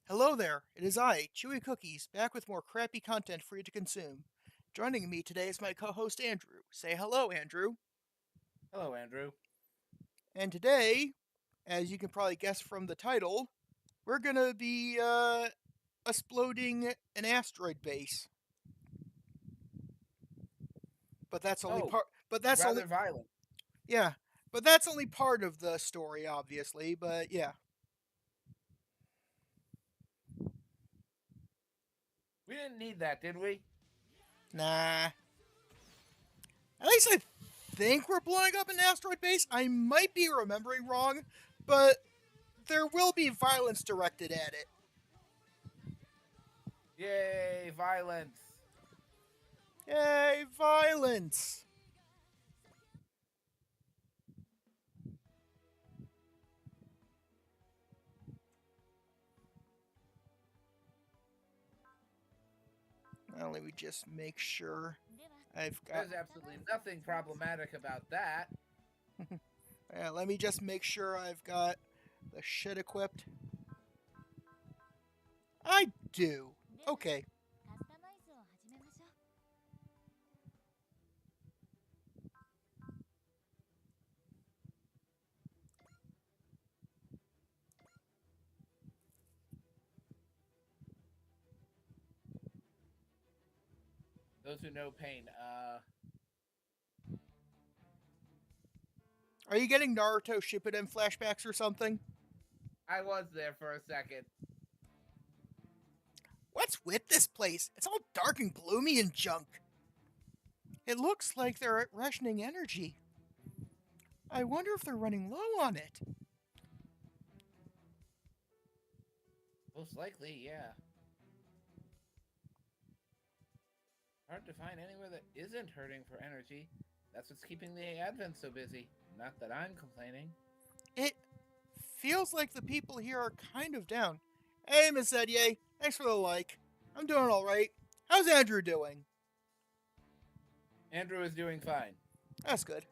Hello there, it is I, Chewy Cookies, back with more crappy content for you to consume. Joining me today is my co host Andrew. Say hello, Andrew. Hello, Andrew. And today, as you can probably guess from the title, we're gonna be exploding an asteroid base. But that's only Oh, part. But that's only. rather violent. Yeah. But that's only part of the story, obviously. But yeah. We didn't need that, did we? Nah. At least I think we're blowing up an asteroid base. I might be remembering wrong, but there will be violence directed at it. Yay, violence. Yay, violence! Now let me just make sure I've got. There's absolutely nothing problematic about that. Let me just make sure I've got the shit equipped. I do. Okay. Those who know pain. Are you getting Naruto Shippuden flashbacks or something? I was there for a second. What's with this place? It's all dark and gloomy and junk. It looks like they're rationing energy. I wonder if they're running low on it. Most likely, yeah. Hard to find anywhere that isn't hurting for energy. That's what's keeping the Advent so busy. Not that I'm complaining. It feels like the people here are kind of down. Hey, Miss Edye, thanks for the like. I'm doing alright. How's Andrew doing? Andrew is doing fine. That's good.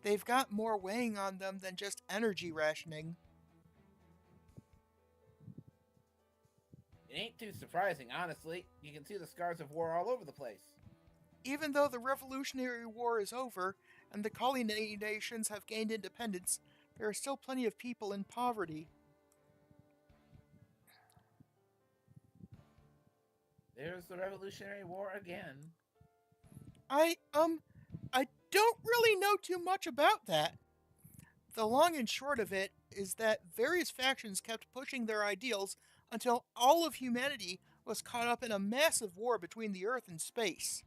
They've got more weighing on them than just energy rationing. It ain't too surprising, honestly. You can see the scars of war all over the place. Even though the Revolutionary War is over and the colony nations have gained independence, there are still plenty of people in poverty. There's the Revolutionary War again. I, um, I don't really know too much about that. The long and short of it is that various factions kept pushing their ideals until all of humanity was caught up in a massive war between the Earth and space.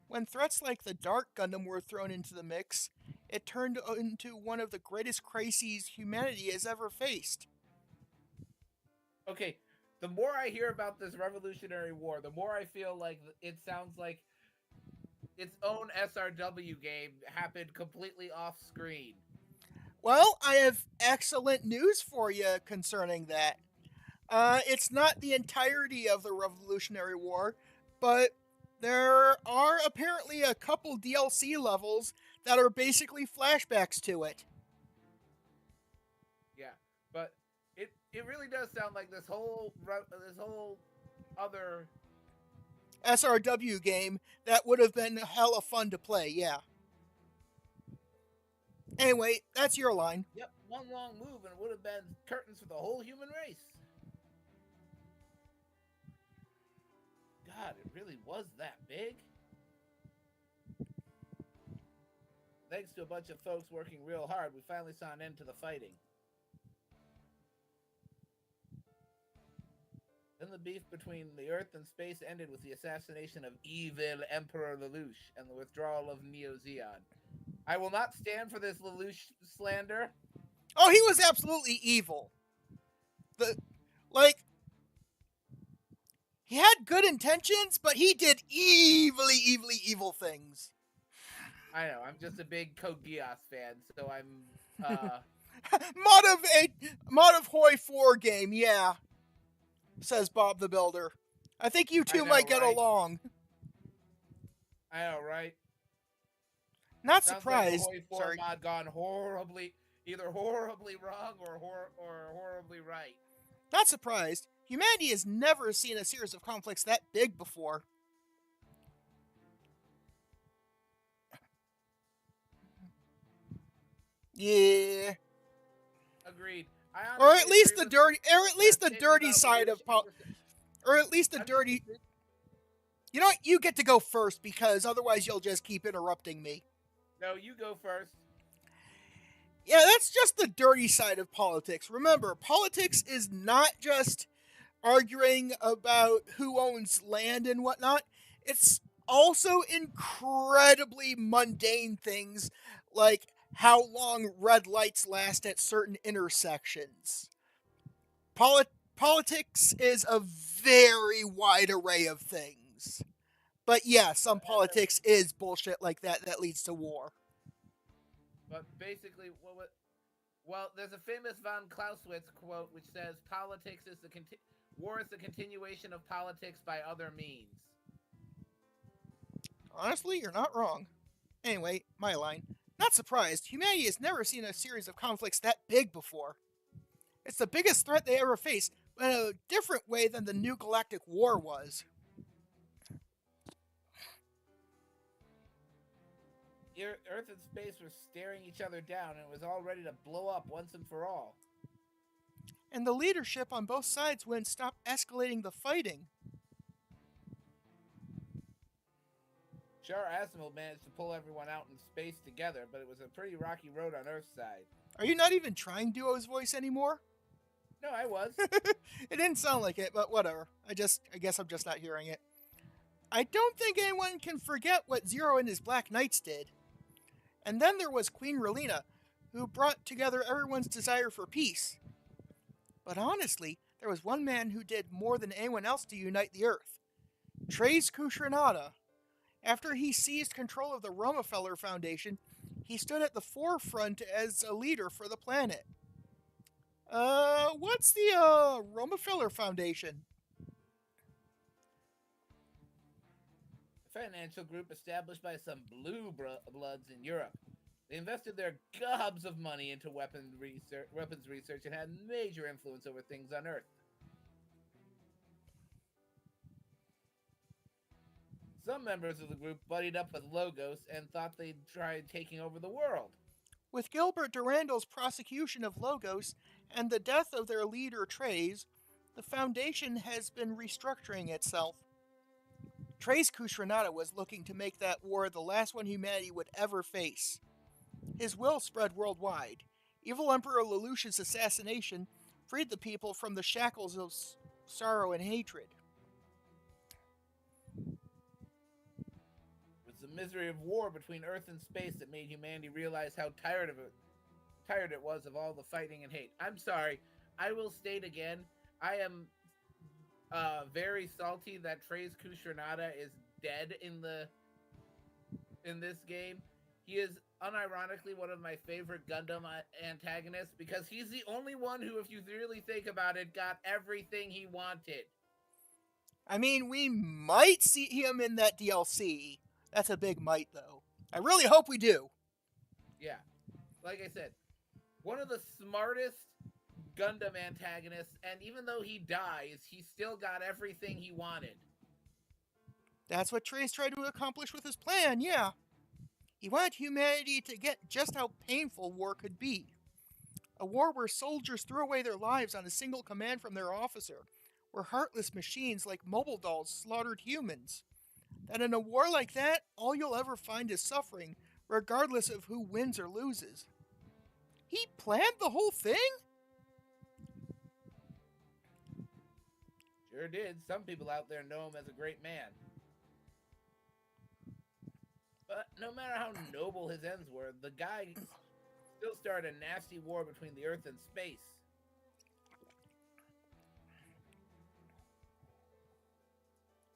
When threats like the Dark Gundam were thrown into the mix, it turned into one of the greatest crises humanity has ever faced. Okay, the more I hear about this Revolutionary War, the more I feel like it sounds like its own SRW game happened completely off screen. Well, I have excellent news for you concerning that. It's not the entirety of the Revolutionary War, but there are apparently a couple DLC levels that are basically flashbacks to it. Yeah, but it really does sound like this whole other. SRW game that would have been hella fun to play, yeah. Anyway, that's your line. Yep, one long move and it would have been curtains for the whole human race. God, it really was that big. Thanks to a bunch of folks working real hard, we finally saw an end to the fighting. Then the beef between the Earth and space ended with the assassination of evil Emperor Lelouch and the withdrawal of Neo Zeon. I will not stand for this Lelouch slander. Oh, he was absolutely evil. The like he had good intentions, but he did evil things. I know, I'm just a big Code Geass fan, so uh Mod of Hoi 4 game, yeah, says Bob the Builder. I think you I two know, might get right? along. I know, right? Not Sounds like a surprised. Hoi 4 Sorry. mod gone horribly, either horribly wrong or horribly right. Not surprised. Humanity has never seen a series of conflicts that big before. Yeah. Agreed. I Or at honestly least agree the with dirty or at that least the statement dirty about side Lelouch. of or at least the I'm just dirty. You know what? You get to go first because otherwise you'll just keep interrupting me. no. You go first. Yeah, that's just the dirty side of politics. Remember, politics is not just arguing about who owns land and whatnot. It's also incredibly mundane things like how long red lights last at certain intersections. Poli- Politics is a very wide array of things. But yeah, some politics is bullshit like that that leads to war. But basically, well, there's a famous von Clausewitz quote which says, "Politics is war is the continuation of politics by other means." Honestly, you're not wrong. Anyway, my line. Not surprised, humanity has never seen a series of conflicts that big before. It's the biggest threat they ever faced, but in a different way than the New Galactic War was. Earth and space were staring each other down, and it was all ready to blow up once and for all. And the leadership on both sides wouldn't stop escalating the fighting. Sure, Asimov managed to pull everyone out in space together, but it was a pretty rocky road on Earth's side. Are you not even trying Duo's voice anymore? No, I was. It didn't sound like it, but whatever. I guess I'm just not hearing it. I don't think anyone can forget what Zero and his Black Knights did. And then there was Queen Relina, who brought together everyone's desire for peace. But honestly, there was one man who did more than anyone else to unite the Earth. Tres Kushranada. After he seized control of the Romefeller Foundation, he stood at the forefront as a leader for the planet. What's the, Romefeller Foundation? A financial group established by some bloods in Europe. They invested their gobs of money into weapons research and had major influence over things on Earth. Some members of the group buddied up with Logos and thought they'd try taking over the world. With Gilbert Durandal's prosecution of Logos and the death of their leader Tres, the Foundation has been restructuring itself. Tres Kushranada was looking to make that war the last one humanity would ever face. His will spread worldwide. Evil Emperor Lelouch's assassination freed the people from the shackles of sorrow and hatred. It was the misery of war between Earth and space that made humanity realize how tired it was of all the fighting and hate. I'm sorry. I will state again, I am very salty that Tres Kushranada is dead in this game. He is unironically one of my favorite Gundam antagonists because he's the only one who, if you really think about it, got everything he wanted. I mean, we might see him in that DLC. That's a big might, though. I really hope we do. Yeah. Like I said, one of the smartest Gundam antagonists, and even though he dies, he still got everything he wanted. That's what Tres tried to accomplish with his plan, yeah. He wanted humanity to get just how painful war could be. A war where soldiers threw away their lives on a single command from their officer, where heartless machines like mobile dolls slaughtered humans. That in a war like that, all you'll ever find is suffering, regardless of who wins or loses. He planned the whole thing? Sure did. Some people out there know him as a great man. But no matter how noble his ends were, the guy still started a nasty war between the Earth and space.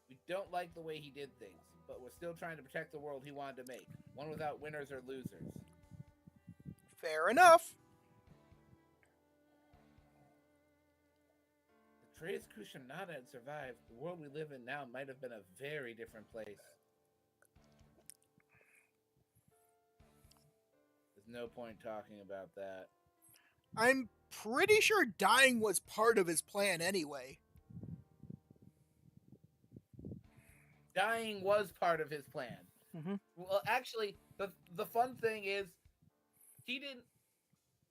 We don't like the way he did things, but we're still trying to protect the world he wanted to make, one without winners or losers. Fair enough. If Tres Kushranada had survived, the world we live in now might have been a very different place. There's no point talking about that. I'm pretty sure dying was part of his plan anyway. Dying was part of his plan. Mm-hmm. Well, actually, the fun thing is he didn't.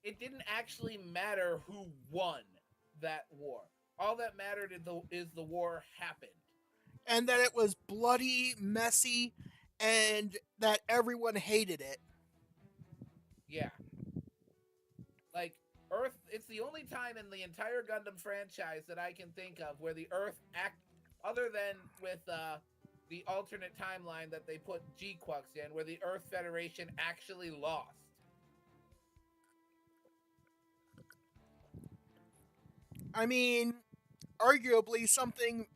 It didn't actually matter who won that war. All that mattered is the war happened. And that it was bloody, messy, and that everyone hated it. Yeah, like Earth. It's the only time in the entire Gundam franchise that I can think of where the Earth act, other than with the alternate timeline that they put G-Quux in, where the Earth Federation actually lost. I mean, arguably something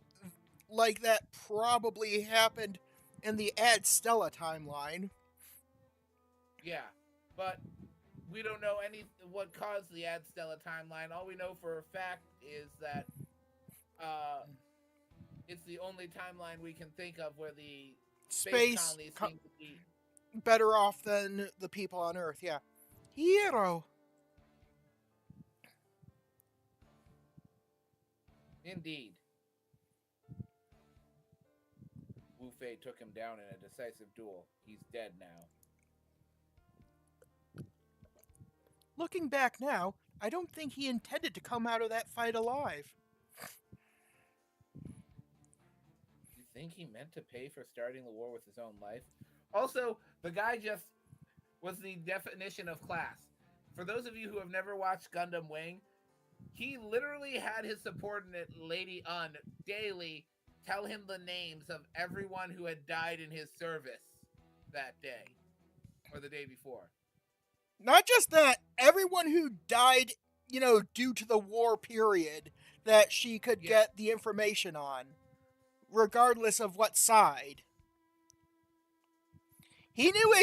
like that probably happened in the Ad Stella timeline. Yeah, but we don't know what caused the Ad Stella timeline. All we know for a fact is that uh, it's the only timeline we can think of where the space Space colonies seem to be. better off than the people on Earth, yeah. Hero. Indeed. Wu Fei took him down in a decisive duel. He's dead now. Looking back now, I don't think he intended to come out of that fight alive. You think he meant to pay for starting the war with his own life? Also, the guy just was the definition of class. For those of you who have never watched Gundam Wing, he literally had his subordinate, Lady Un, daily tell him the names of everyone who had died in his service that day or the day before. Not just that, everyone who died, due to the war period that she could get the information on, regardless of what side. He knew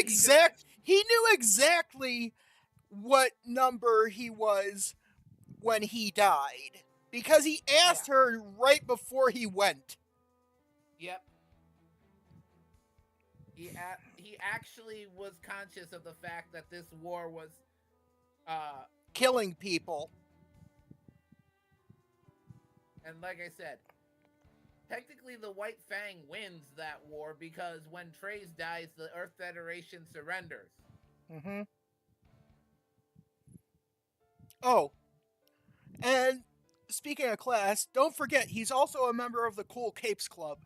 exactly what number he was when he died, because he asked her right before he went. Yep. He actually was conscious of the fact that this war was killing people. And like I said, technically the White Fang wins that war because when Treize dies, the Earth Federation surrenders. Mm-hmm. Oh, and speaking of class, don't forget he's also a member of the Cool Capes Club.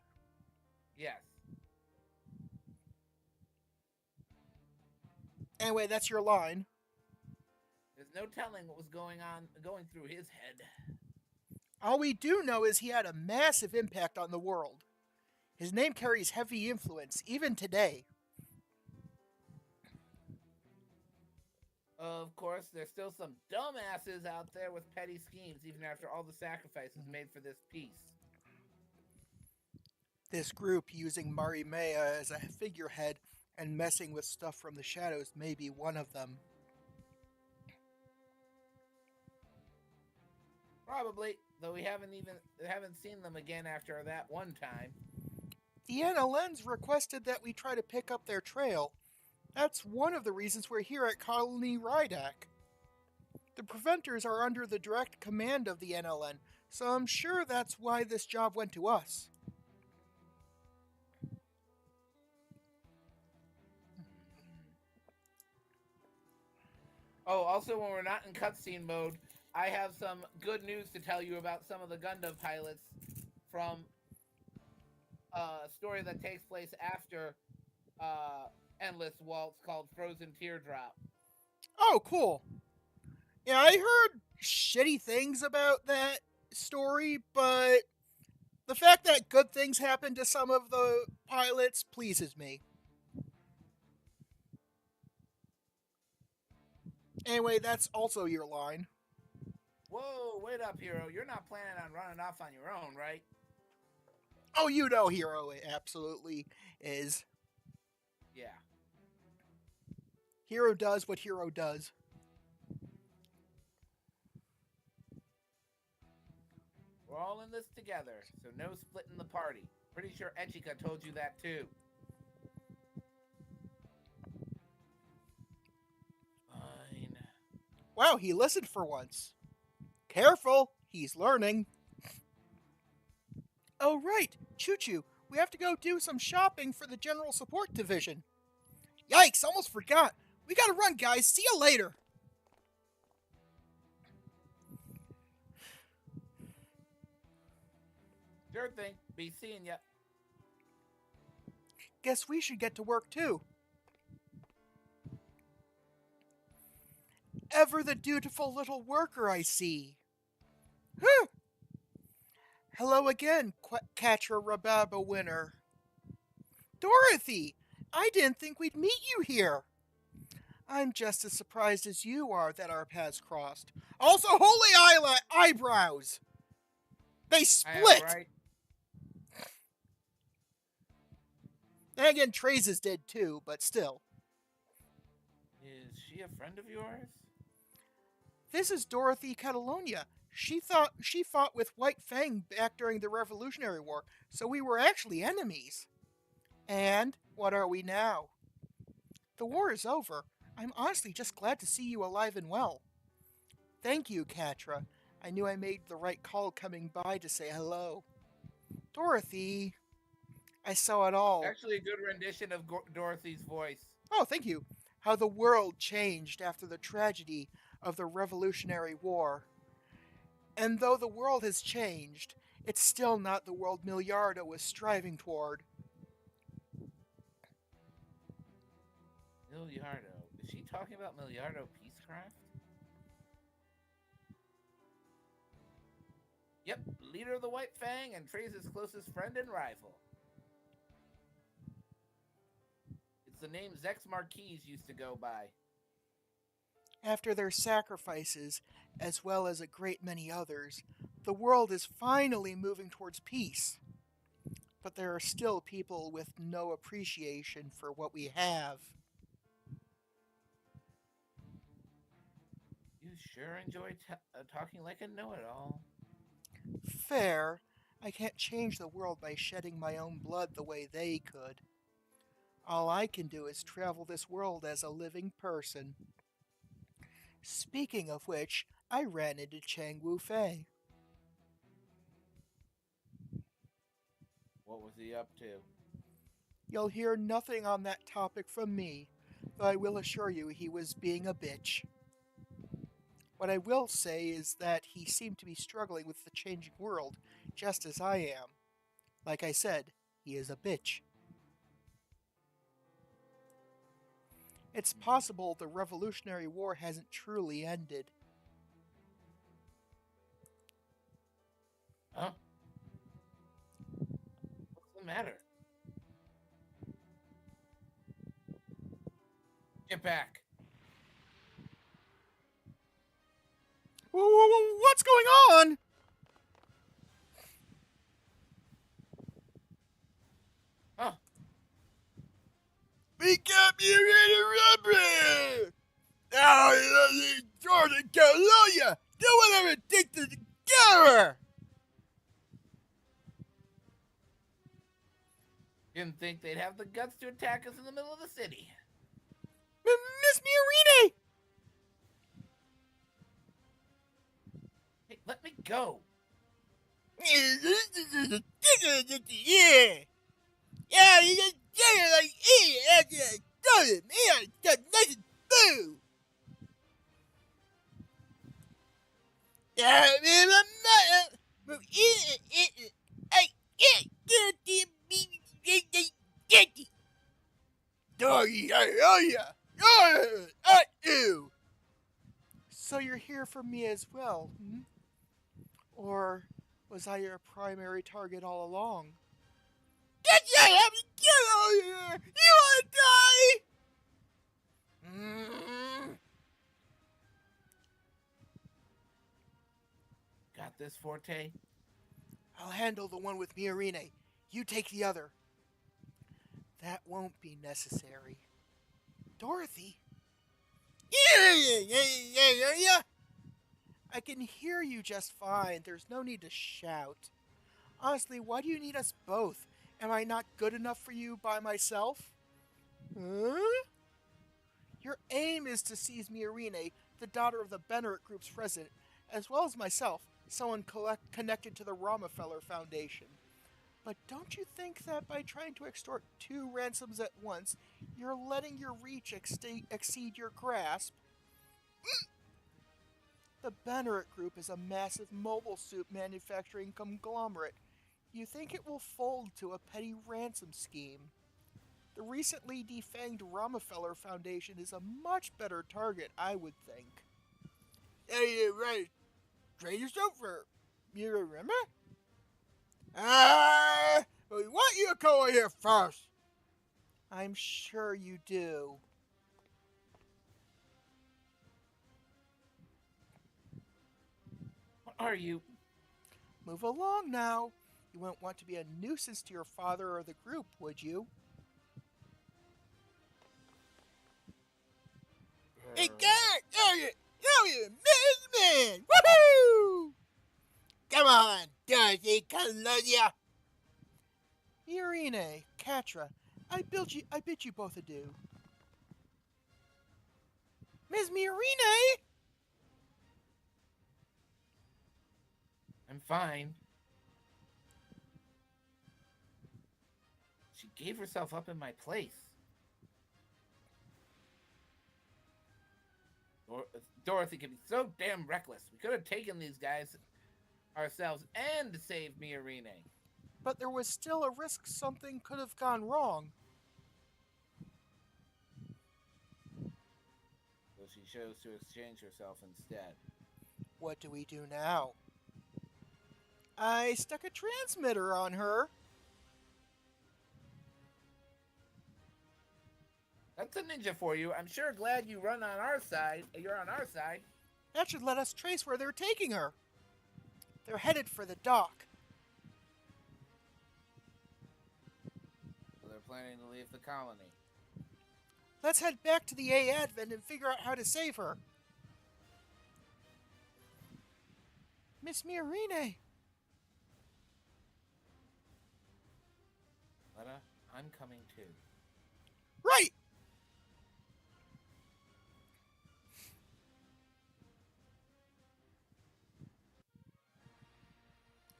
Yes. Anyway, that's your line. There's no telling what was going through his head. All we do know is he had a massive impact on the world. His name carries heavy influence, even today. Of course, there's still some dumbasses out there with petty schemes, even after all the sacrifices made for this peace. This group using Marimea as a figurehead and messing with stuff from the shadows may be one of them. Probably, though we haven't seen them again after that one time. The NLNs requested that we try to pick up their trail. That's one of the reasons we're here at Colony Rydak. The Preventers are under the direct command of the NLN, so I'm sure that's why this job went to us. Oh, also, when we're not in cutscene mode, I have some good news to tell you about some of the Gundam pilots from a story that takes place after Endless Waltz called Frozen Teardrop. Oh, cool. Yeah, I heard shitty things about that story, but the fact that good things happen to some of the pilots pleases me. Anyway, that's also your line. Whoa, wait up, Hero. You're not planning on running off on your own, right? Oh, you know Hero absolutely is. Yeah. Hero does what Hero does. We're all in this together, so no splitting the party. Pretty sure Echika told you that too. Fine. Wow, he listened for once. Careful, he's learning. Oh, right, Choo Choo, we have to go do some shopping for the General Support Division. Yikes, almost forgot. We gotta run, guys. See you later. Sure thing. Be seeing ya. Guess we should get to work too. Ever the dutiful little worker, I see. Huh. Hello again, Catcher Rababa winner. Dorothy! I didn't think we'd meet you here. I'm just as surprised as you are that our paths crossed. Also, holy eyebrows! They I am split! right. And again, Trace's did too, but still. Is she a friend of yours? This is Dorothy Catalonia. She fought with White Fang back during the Revolutionary War, so we were actually enemies. And what are we now? The war is over. I'm honestly just glad to see you alive and well. Thank you, Catra. I knew I made the right call coming by to say hello. Dorothy. I saw it all. Actually, a good rendition of Dorothy's voice. Oh, thank you. How the world changed after the tragedy of the Revolutionary War. And though the world has changed, it's still not the world Miliardo was striving toward. Miliardo. Is she talking about Miliardo Peacecraft? Yep, leader of the White Fang and Trace's closest friend and rival. It's the name Zex Marquise used to go by. After their sacrifices, as well as a great many others, the world is finally moving towards peace. But there are still people with no appreciation for what we have. You sure enjoy talking like a know-it-all. Fair. I can't change the world by shedding my own blood the way they could. All I can do is travel this world as a living person. Speaking of which, I ran into Chang Wu Fei. What was he up to? You'll hear nothing on that topic from me, though I will assure you he was being a bitch. What I will say is that he seemed to be struggling with the changing world, just as I am. Like I said, he is a bitch. It's possible the Revolutionary War hasn't truly ended. Huh? What's the matter? Get back. What's going on? Huh? Become your rubber! Oh, Jordan Calonia! Do whatever it takes to get her! Didn't think they'd have the guts to attack us in the middle of the city. Miss Miorine! Hey, let me go. Yeah! Yeah, you just get it like it. Do it, man. Got nothing to do. Yeah, man, I'm not. But I get it. Doggy, I owe ya. I do. So you're here for me as well, hmm? Or was I your primary target all along? Get out here! You wanna die? Got this, Forte? I'll handle the one with Miorine. You take the other. That won't be necessary. Dorothy? Yeah. I can hear you just fine. There's no need to shout. Honestly, why do you need us both? Am I not good enough for you by myself? Huh? Your aim is to seize Miorine, the daughter of the Benneret Group's president, as well as myself, someone connected to the Rockefeller Foundation. But don't you think that by trying to extort two ransoms at once, you're letting your reach exceed your grasp? The Banneret Group is a massive mobile suit manufacturing conglomerate. You think it will fold to a petty ransom scheme? The recently defanged Rockefeller Foundation is a much better target, I would think. Hey, right. Trade us over. You remember? We want you to come over here first. I'm sure you do. What are you? Move along now. You wouldn't want to be a nuisance to your father or the group, would you? Hey, Garrett! You man! Woohoo! Come on, Dorothy, Colusia! Irene, Katra, I bid you both adieu. Miss Mirine! I'm fine. She gave herself up in my place. Dorothy can be so damn reckless. We could have taken these guys ourselves and saved Miorine. But there was still a risk something could have gone wrong. So she chose to exchange herself instead. What do we do now? I stuck a transmitter on her. That's a ninja for you. I'm sure glad you run on our side. You're on our side. That should let us trace where they're taking her. They're headed for the dock. So they're planning to leave the colony. Let's head back to the A Advent and figure out how to save her. Miss Miorine. Letta, I'm coming too. Right!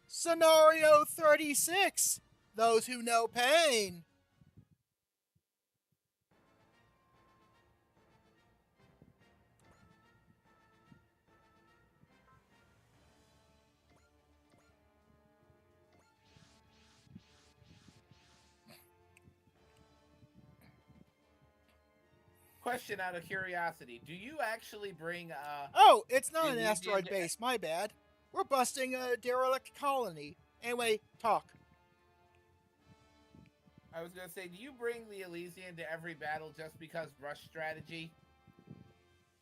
Scenario 36. Those who know pain. Question out of curiosity. Do you actually bring Oh, it's not an Elysian asteroid base, my bad. We're busting a derelict colony. Anyway, talk. I was gonna say, do you bring the Elysian to every battle just because rush strategy?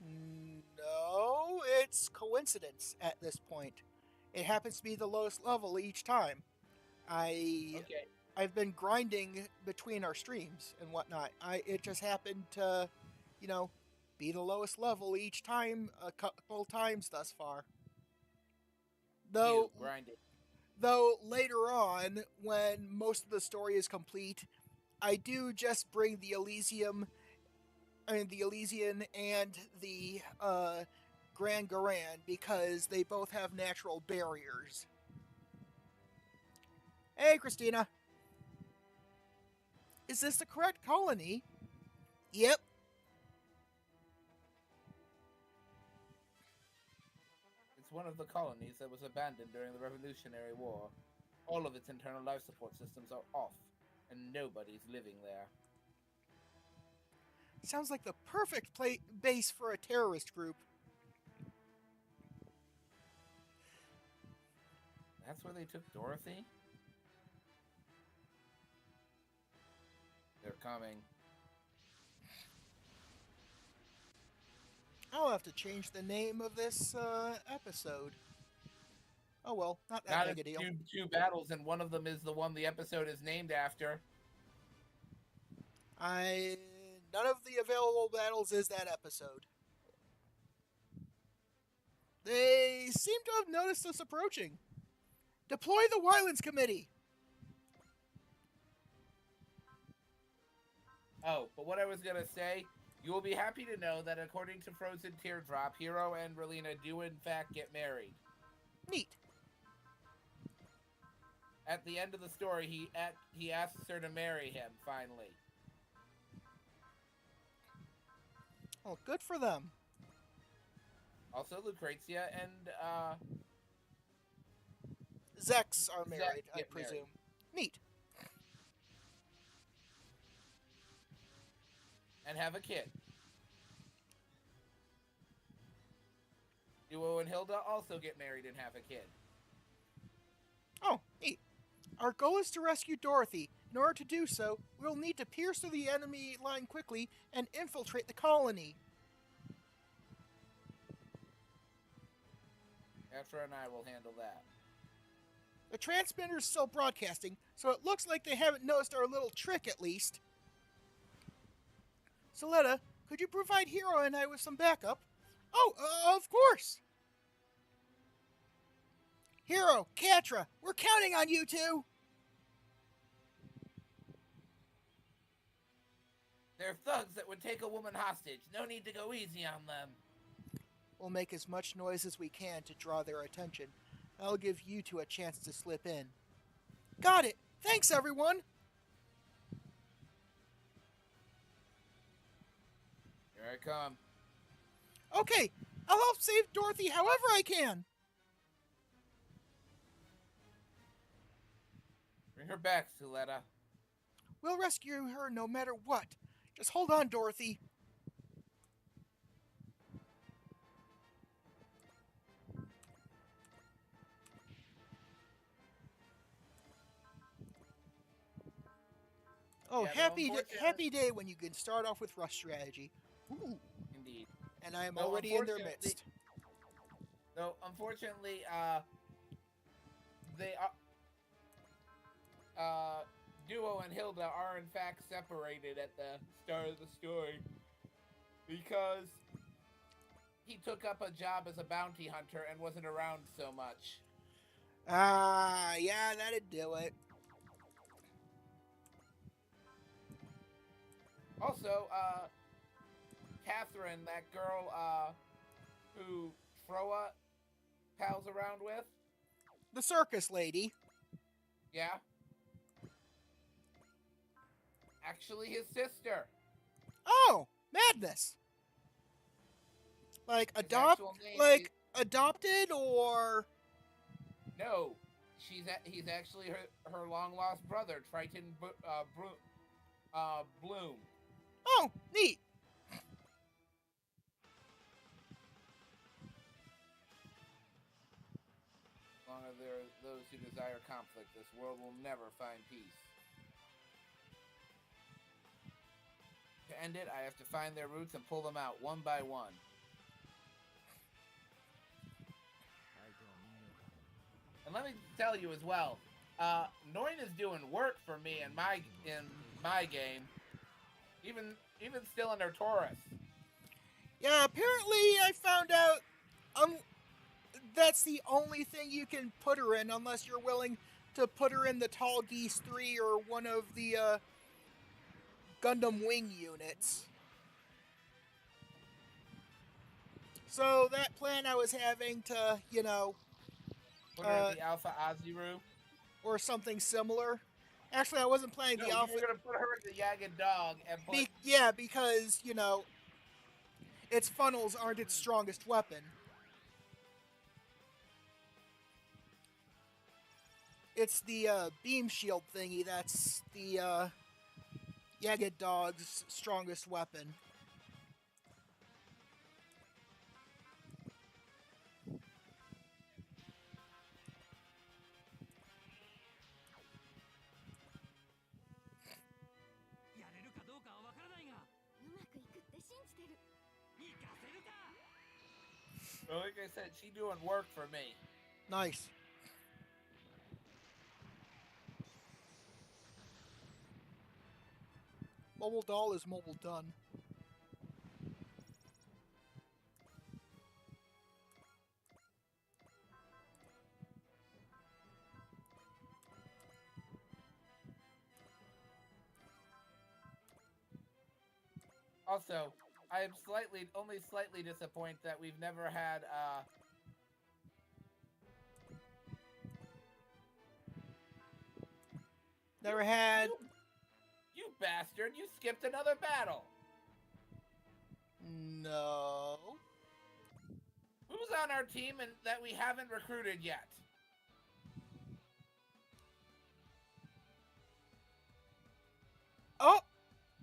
No, it's coincidence at this point. It happens to be the lowest level each time. Okay. I've been grinding between our streams and whatnot. It just happened to, you know, be the lowest level each time a couple times thus far. Though You grind it. though later on, when most of the story is complete, I do just bring the Elysium and the Elysian and the Grand Garan because they both have natural barriers. Hey, Christina. Is this the correct colony? Yep. It's one of the colonies that was abandoned during the Revolutionary War. All of its internal life support systems are off, and nobody's living there. Sounds like the perfect base for a terrorist group. That's where they took Dorothy? They're coming. I'll have to change the name of this episode. Oh well, not that Not big if a deal. two battles, and one of them is the one the episode is named after. None of the available battles is that episode. They seem to have noticed us approaching. Deploy the Wylands Committee. Oh, but what I was gonna say You will be happy to know that according to Frozen Teardrop, Hero and Relina do in fact get married. Neat. At the end of the story, he asks her to marry him finally. Oh, good for them. Also, Lucrezia and Zex are Zach married, I get married presume. Neat. and have a kid. Duo and Hilda also get married and have a kid. Oh, neat. Our goal is to rescue Dorothy. In order to do so, we'll need to pierce through the enemy line quickly and infiltrate the colony. Afra and I will handle that. The transmitter's still broadcasting, so it looks like they haven't noticed our little trick at least. Soletta, could you provide Hero and I with some backup? Oh, of course! Hero, Catra, we're counting on you two! They're thugs that would take a woman hostage. No need to go easy on them. We'll make as much noise as we can to draw their attention. That'll give you two a chance to slip in. Got it! Thanks, everyone! Here I come. Okay, I'll help save Dorothy however I can! Bring her back, Suletta. We'll rescue her no matter what. Just hold on, Dorothy. Oh, Yeah, happy day when you can start off with rush strategy. Ooh, Indeed. and I am No, already in their midst. No, unfortunately, they are. Duo and Hilda are in fact separated at the start of the story because he took up a job as a bounty hunter and wasn't around so much. Ah, yeah, that'd do it. Also, Catherine, that girl, who Froa pals around with. The circus lady. Yeah. Actually, his sister. Oh, madness. Like His actual name is- adopted or No, he's actually her long lost brother, Triton Bloom. oh, neat. As long as there are those who desire conflict, this world will never find peace. To end it, I have to find their roots and pull them out one by one. And let me tell you as well, Noin is doing work for me in my game, even still under Taurus. Yeah, apparently I found out that's the only thing you can put her in unless you're willing to put her in the Tall Geese 3 or one of the Gundam Wing units. So that plan I was having to, Put her in the Alpha Aziru. Or something similar. Actually, I wasn't planning No, the Alpha. you were gonna put her in the Jagged Dog and put. Yeah, because its funnels aren't its strongest weapon. It's the beam shield thingy that's the Jagged Dog's strongest weapon. Well, like I said, she doing work for me. Nice. Mobile doll is mobile done. Also, I am only slightly disappointed that we've never had, you, Never had. you, you bastard, you skipped another battle. No. Who's on our team and that we haven't recruited yet? Oh,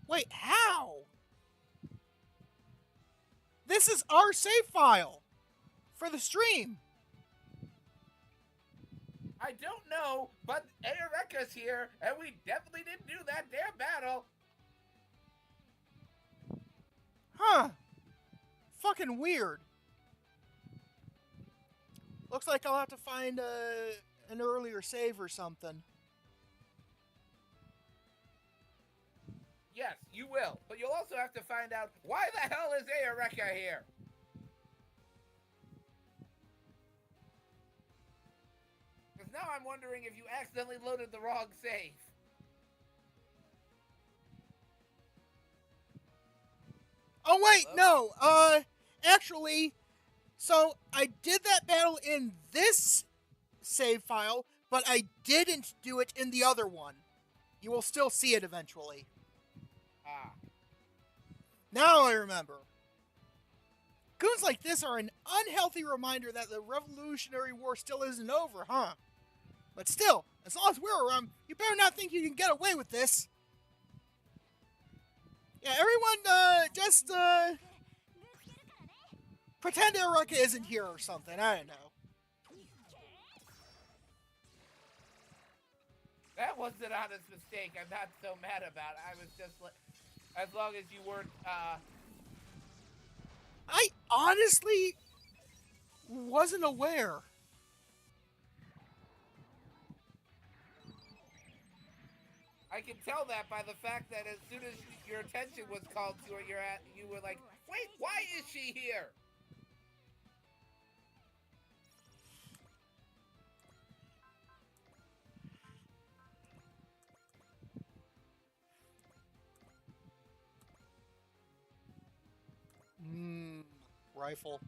wait, how? This is our save file for the stream. I don't know, but Eureka's here, and we definitely didn't do that damn battle. Huh. Fucking weird. Looks like I'll have to find an earlier save or something. Yes, you will, but you'll also have to find out why the hell is Eureka here? Because now I'm wondering if you accidentally loaded the wrong save. Oh wait, Hello? no. Actually, so I did that battle in this save file, but I didn't do it in the other one. You will still see it eventually. Ah. Now I remember. Goons like this are an unhealthy reminder that the Revolutionary War still isn't over, huh? But still, as long as we're around, you better not think you can get away with this. Yeah, everyone, just, pretend Eureka isn't here or something, I don't know. That was an honest mistake. I'm not so mad about it. I was just like, as long as you weren't, I honestly wasn't aware. I can tell that by the fact that as soon as your attention was called to it, you were like, wait, why is she here? Rifle.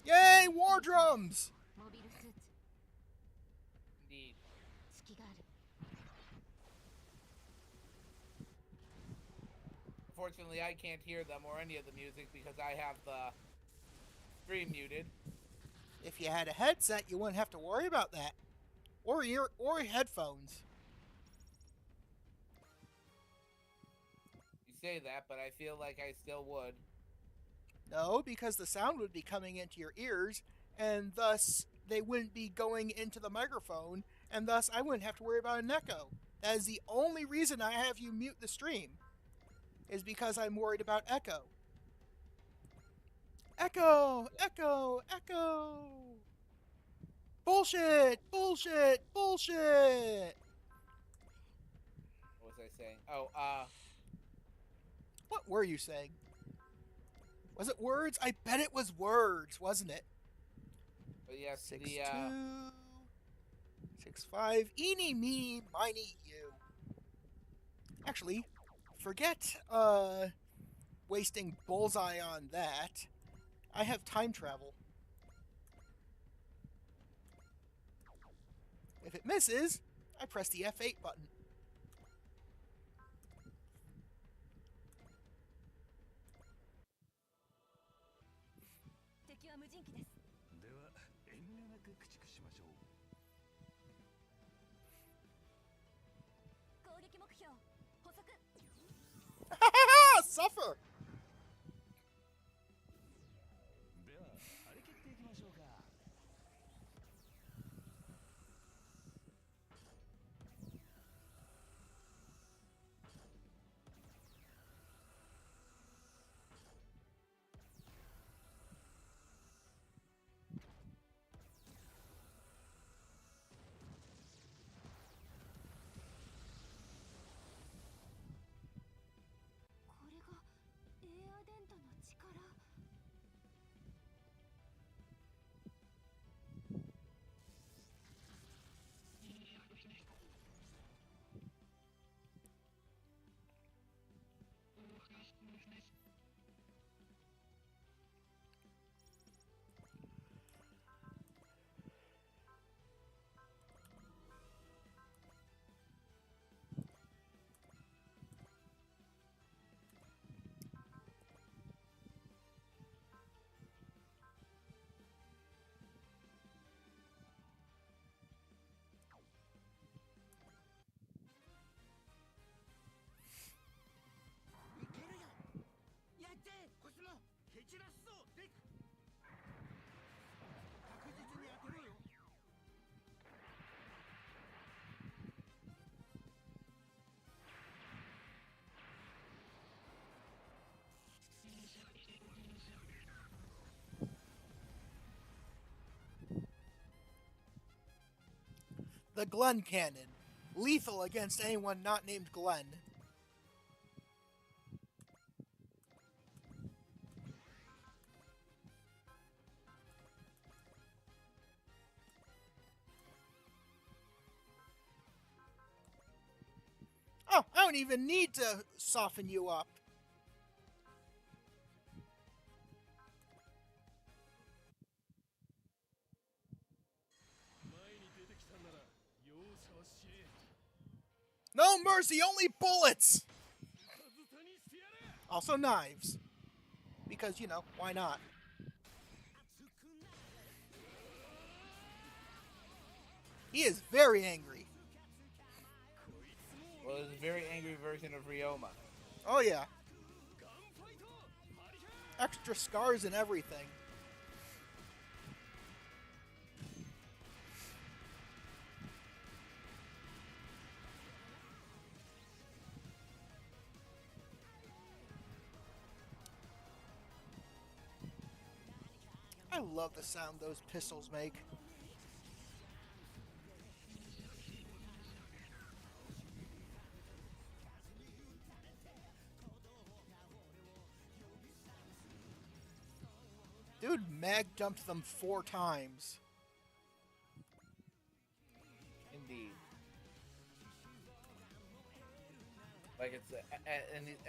Yay, war drums! Indeed. Unfortunately, I can't hear them or any of the music because I have the stream muted. If you had a headset, you wouldn't have to worry about that. Or headphones. You say that, but I feel like I still would. No, because the sound would be coming into your ears, and thus they wouldn't be going into the microphone, and thus I wouldn't have to worry about an echo. That is the only reason I have you mute the stream, is because I'm worried about echo. Echo! Echo! Echo! Bullshit! Bullshit! Bullshit! What was I saying? Oh, What were you saying? Was it words? I bet it was words, wasn't it? but yes, 6-2, 6-5, eeny, meeny, miny, you. Actually, forget, wasting bullseye on that. I have time travel. If it misses, I press the F8 button. Suffer! The Glen Cannon. Lethal against anyone not named Glenn. Oh, I don't even need to soften you up. No mercy, only bullets! Also knives. Because, why not? He is very angry. Well, it's a very angry version of Ryoma. Oh, yeah. Extra scars and everything. I love the sound those pistols make. Dude mag dumped them 4 times. Indeed. Like it's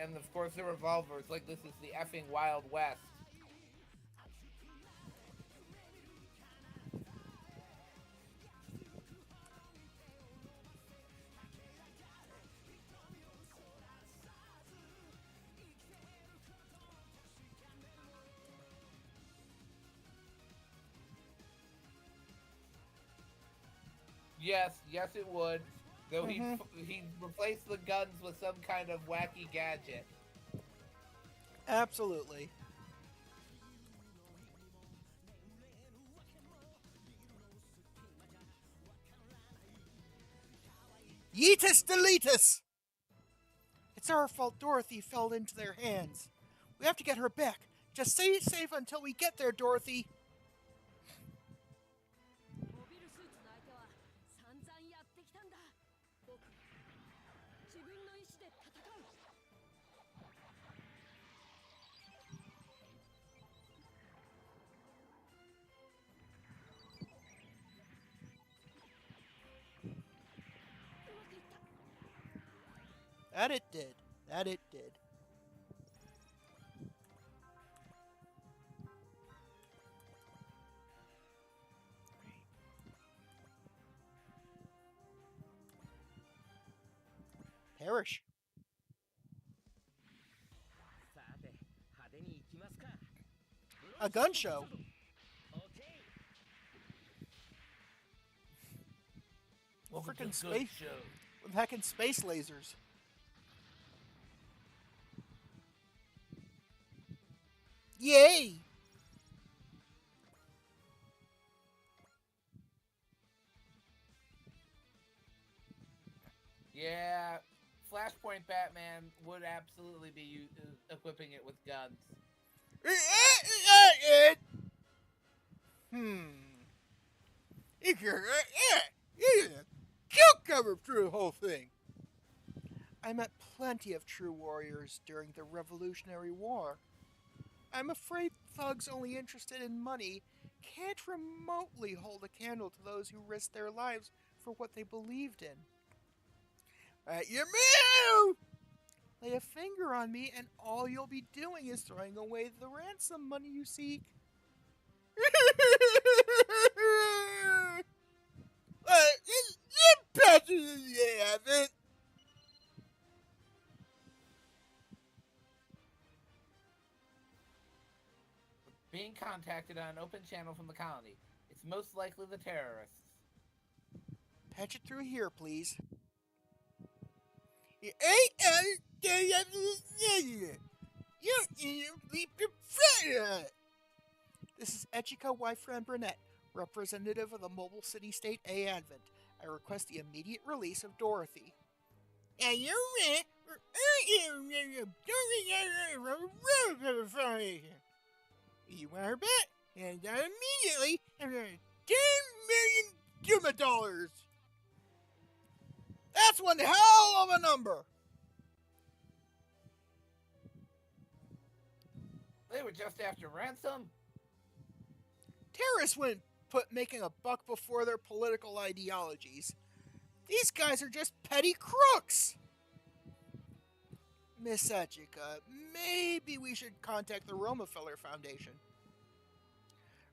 and of course the revolvers. Like this is the effing Wild West. Yes, it would. Though he replaced the guns with some kind of wacky gadget. Absolutely. Yeetus deletus! It's our fault Dorothy fell into their hands. We have to get her back. Just stay safe until we get there, Dorothy. That it did. That it did. Perish. A gun show. Freaking space show. with heckin' space lasers. Yay! Yeah, Flashpoint Batman would absolutely be equipping it with guns. Cucumber through the whole thing. I met plenty of true warriors during the Revolutionary War. I'm afraid thugs only interested in money can't remotely hold a candle to those who risked their lives for what they believed in. At your move! Lay a finger on me, and all you'll be doing is throwing away the ransom money you seek. Being contacted on an open channel from the colony. It's most likely the terrorists. Patch it through here, please. This is Echika Wyfran Burnett, representative of the Mobile City State A Advent. I request the immediate release of Dorothy. You want her back? And immediately, $10 million Duma dollars. That's one hell of a number! They were just after ransom? Terrorists wouldn't put making a buck before their political ideologies. These guys are just petty crooks! Miss Ejika, maybe we should contact the Romefeller Foundation.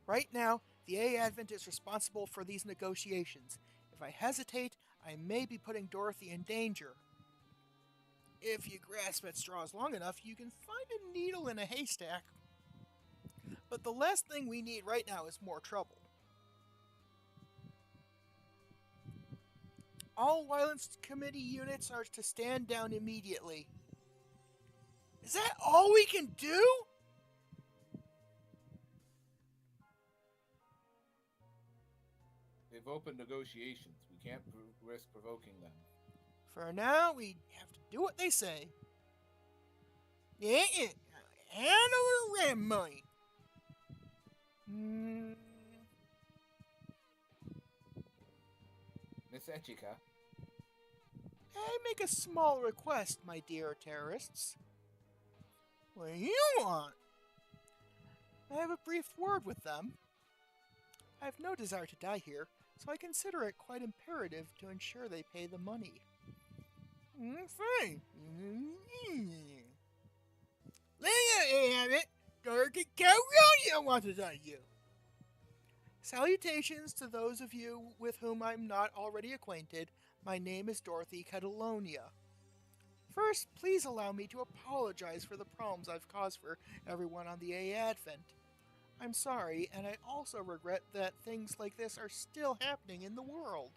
Right now, the A Advent is responsible for these negotiations. If I hesitate, I may be putting Dorothy in danger. If you grasp at straws long enough, you can find a needle in a haystack. But the last thing we need right now is more trouble. All Violence Committee units are to stand down immediately. Is that all we can do? They've opened negotiations. We can't risk provoking them. For now, we have to do what they say. Yeah, hand over the ram money. Miss Echika? I make a small request, my dear terrorists. What do you want? I have a brief word with them. I have no desire to die here, so I consider it quite imperative to ensure they pay the money. Fine. There you have it. Dorothy Calronia wants to thank you. Salutations to those of you with whom I'm not already acquainted. My name is Dorothy Catalonia. First, please allow me to apologize for the problems I've caused for everyone on the A Advent. I'm sorry, and I also regret that things like this are still happening in the world.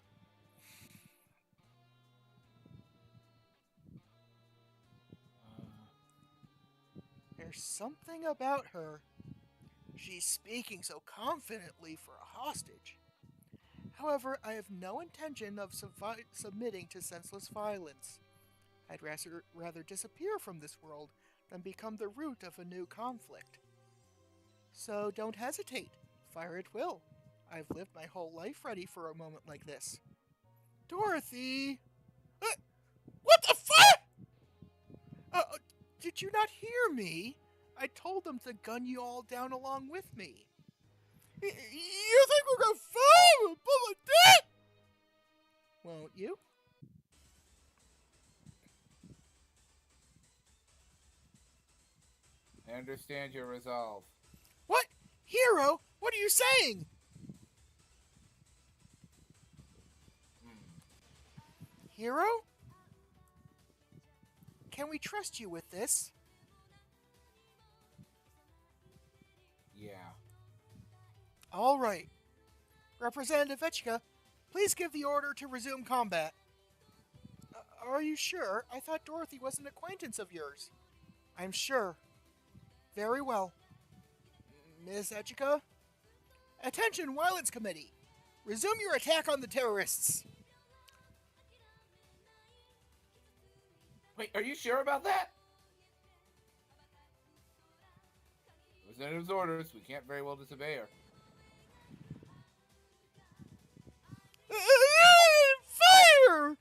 There's something about her. She's speaking so confidently for a hostage. However, I have no intention of submitting to senseless violence. I'd rather disappear from this world than become the root of a new conflict. So don't hesitate. Fire at will. I've lived my whole life ready for a moment like this. Dorothy! What the fuck? Did you not hear me? I told them to gun you all down along with me. You think we're gonna fall? Like that? Won't you? I understand your resolve. What? Hero? What are you saying? Hero? Can we trust you with this? Yeah. All right. Representative Echika, please give the order to resume combat. Are you sure? I thought Dorothy was an acquaintance of yours. I'm sure. Very well. Miss Echika? Attention, Violence Committee! Resume your attack on the terrorists! Wait, are you sure about that? Representative's orders. We can't very well disobey her. Fire!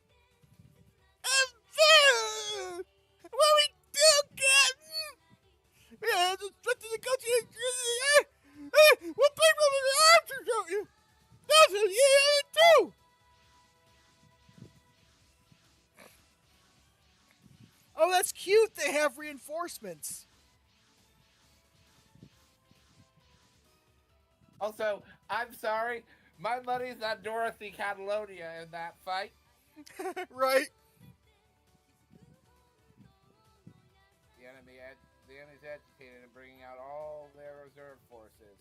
Fire! What we do, Captain? Yeah, just let the negotiation. We'll pay for the answers, don't you? That's it, yeah, too! Oh, that's cute. They have reinforcements. Also, I'm sorry. My money's on Dorothy Catalonia in that fight. Right. The enemy's agitated and bringing out all their reserve forces.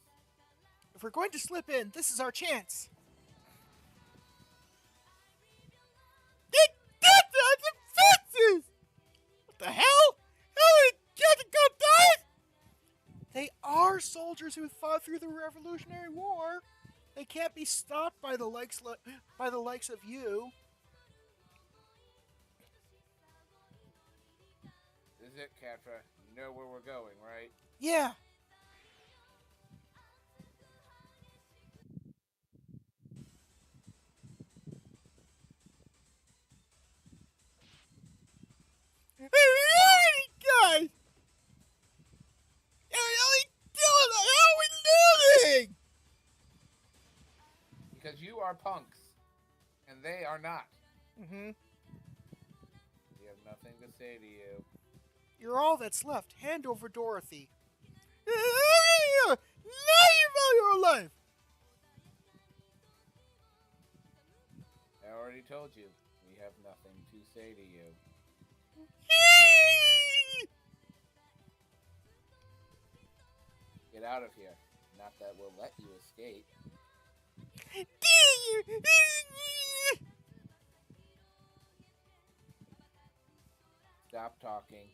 If we're going to slip in, this is our chance. Defenses! What the hell? How did Jessica die? They are soldiers who fought through the Revolutionary War. They can't be stopped by the likes of you. This is it, Catra. You know where we're going, right? Yeah. because you are punks and they are not. Mm-hmm. We have nothing to say to you. You're all that's left. Hand over Dorothy. Now you value your life. I already told you, we have nothing to say to you. Get out of here. Not that we'll let you escape. Stop talking.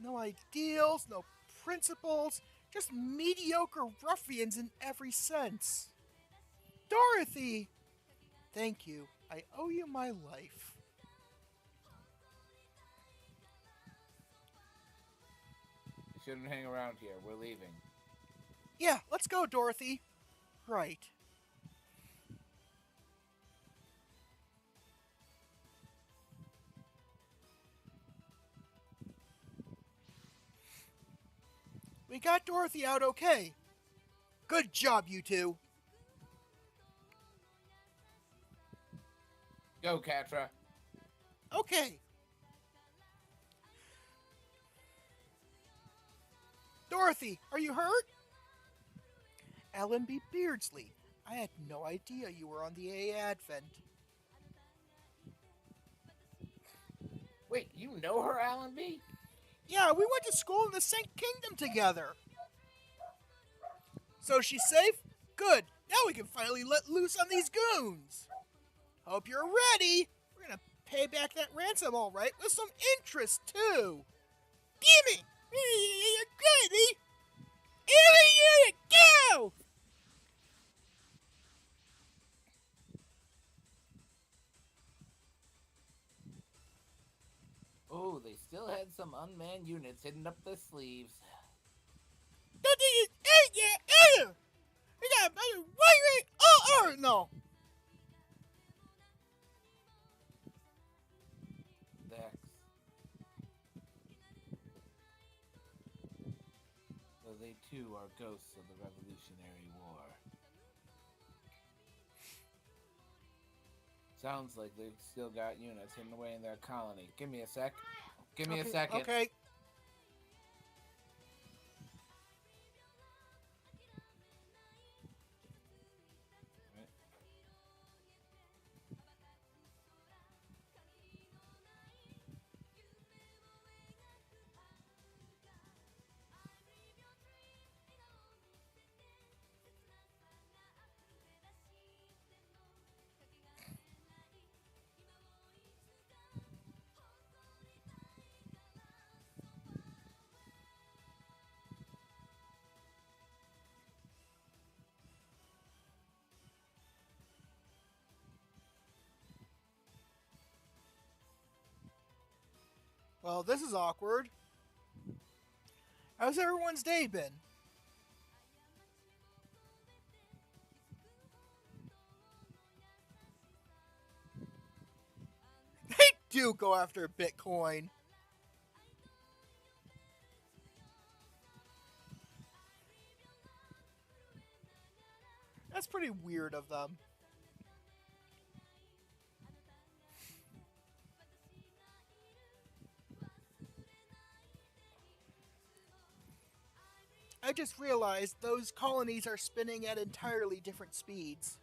No ideals, no principles, just mediocre ruffians in every sense. Dorothy! Thank you. I owe you my life. You shouldn't hang around here. We're leaving. Yeah, let's go, Dorothy. Right. We got Dorothy out okay. Good job, you two. Go, Catra. Okay. Dorothy, are you hurt? Allenby Beardsley. I had no idea you were on the A Advent. Wait, you know her, Allenby? Yeah, we went to school in the Saint Kingdom together. So she's safe? Good. Now we can finally let loose on these goons. Hope you're ready. We're gonna pay back that ransom all right with some interest too. Gimme! Ready? Here you go! Oh, they still had some unmanned units hidden up their sleeves. We got wait, oh, no. Vex. Though they too are ghosts of the Revolutionary War. Sounds like they've still got units hidden away in their colony. Give me a sec. Give me a second. Okay. Well, this is awkward. How's everyone's day been? They do go after Bitcoin. That's pretty weird of them. I just realized those colonies are spinning at entirely different speeds.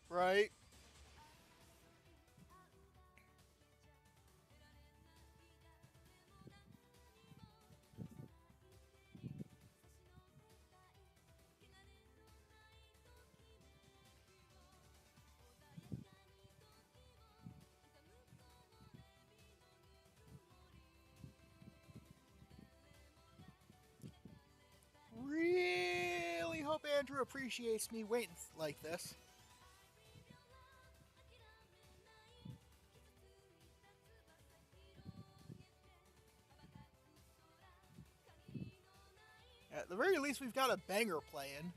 Right? Really hope Andrew appreciates me waiting like this. the very least, we've got a banger playing.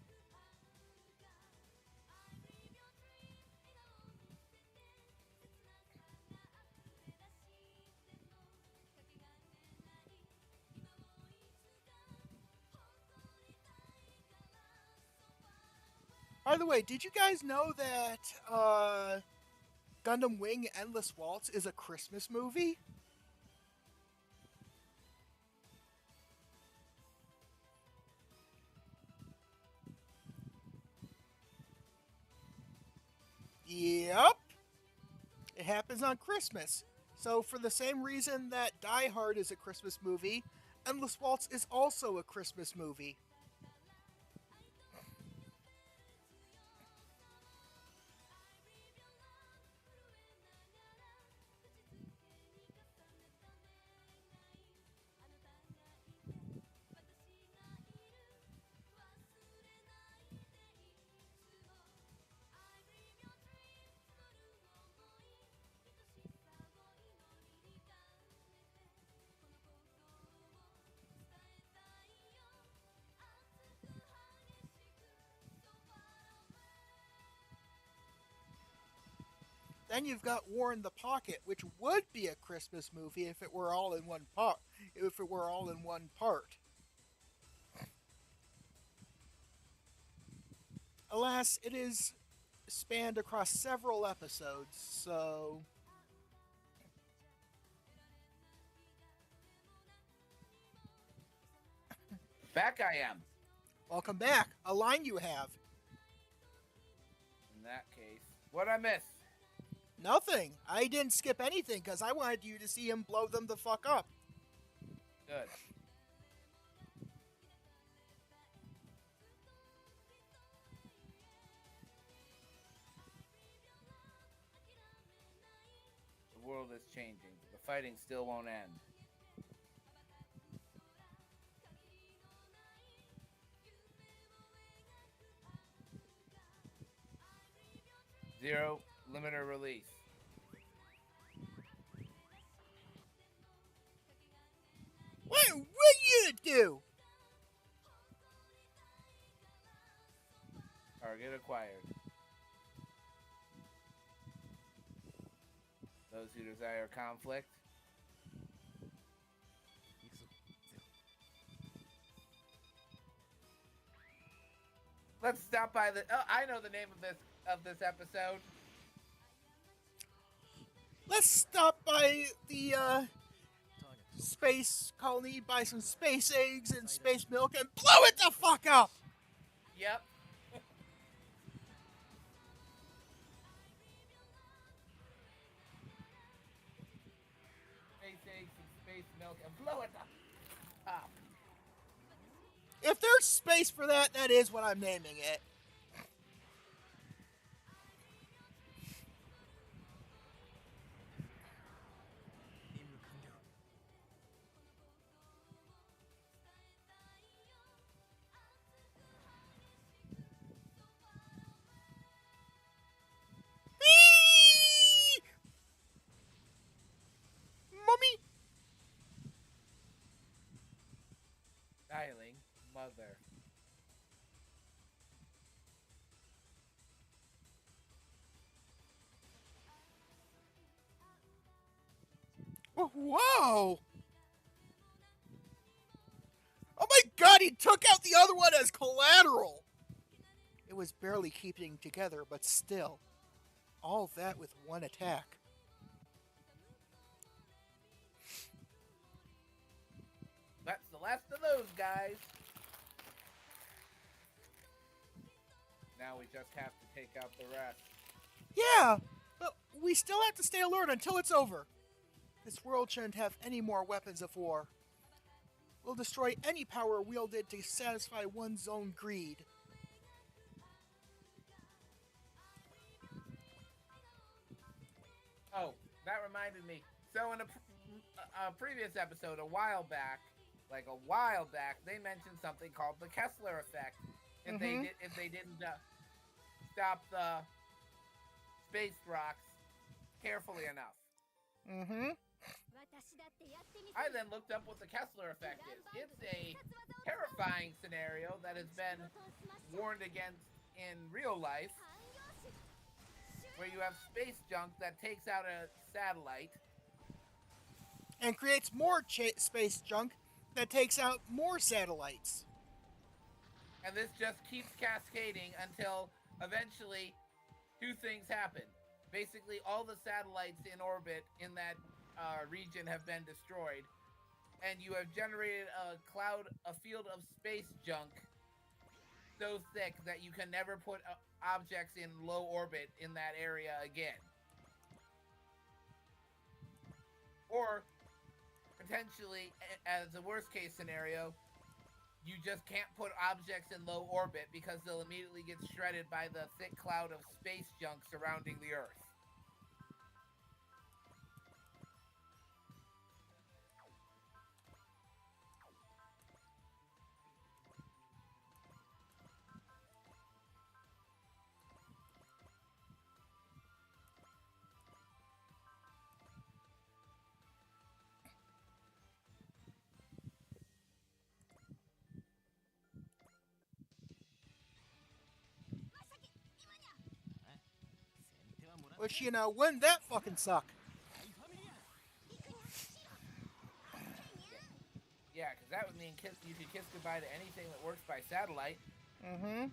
By the way, did you guys know that Gundam Wing Endless Waltz is a Christmas movie? Yep. It happens on Christmas. So, for the same reason that Die Hard is a Christmas movie, Endless Waltz is also a Christmas movie. Then you've got War in the Pocket, which would be a Christmas movie if it were all in one part. If it were all in one part. Alas, it is spanned across several episodes, so Back I am. welcome back. A line you have. In that case, what'd I miss? Nothing. I didn't skip anything because I wanted you to see him blow them the fuck up. Good. The world is changing. The fighting still won't end. Zero limiter release. What will you do? Target acquired. Those who desire conflict. Let's stop by the. Oh, I know the name of this episode. Let's stop by the space colony, buy some space eggs and space milk, and blow it the fuck up! Yep. Space eggs and space milk and blow it up. If there's space for that, that is what I'm naming it. Mommy! Dialing mother. Whoa! Oh my god, he took out the other one as collateral! It was barely keeping together, but still. All that with one attack. That's the last of those guys. Now we just have to take out the rest. Yeah, but we still have to stay alert until it's over. This world shouldn't have any more weapons of war. We'll destroy any power wielded to satisfy one's own greed. Oh, that reminded me. So in a previous episode, a while back, they mentioned something called the Kessler effect. If they didn't stop the space rocks carefully enough. Mm-hmm. I then looked up what the Kessler effect is. It's a terrifying scenario that has been warned against in real life, where you have space junk that takes out a satellite and creates more space junk that takes out more satellites. and this just keeps cascading until eventually two things happen. Basically, all the satellites in orbit in that region have been destroyed, and you have generated a field of space junk so thick that you can never put objects in low orbit in that area again. Or, potentially, as a worst case scenario, you just can't put objects in low orbit because they'll immediately get shredded by the thick cloud of space junk surrounding the Earth. Which, you know, wouldn't that fucking suck? Yeah, because that would mean you could kiss goodbye to anything that works by satellite. Mm-hmm.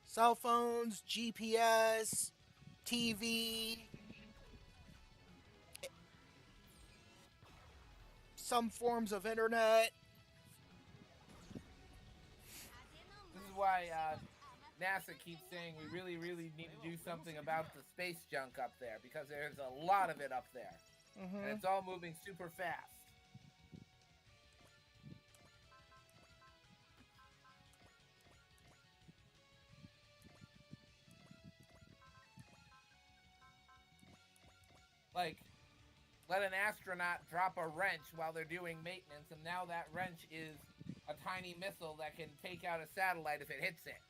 Cell phones, GPS, TV, some forms of internet. This is why NASA keeps saying we really, really need to do something about the space junk up there, because there's a lot of it up there. Mm-hmm. And it's all moving super fast. Like, let an astronaut drop a wrench while they're doing maintenance, and now that wrench is a tiny missile that can take out a satellite if it hits it.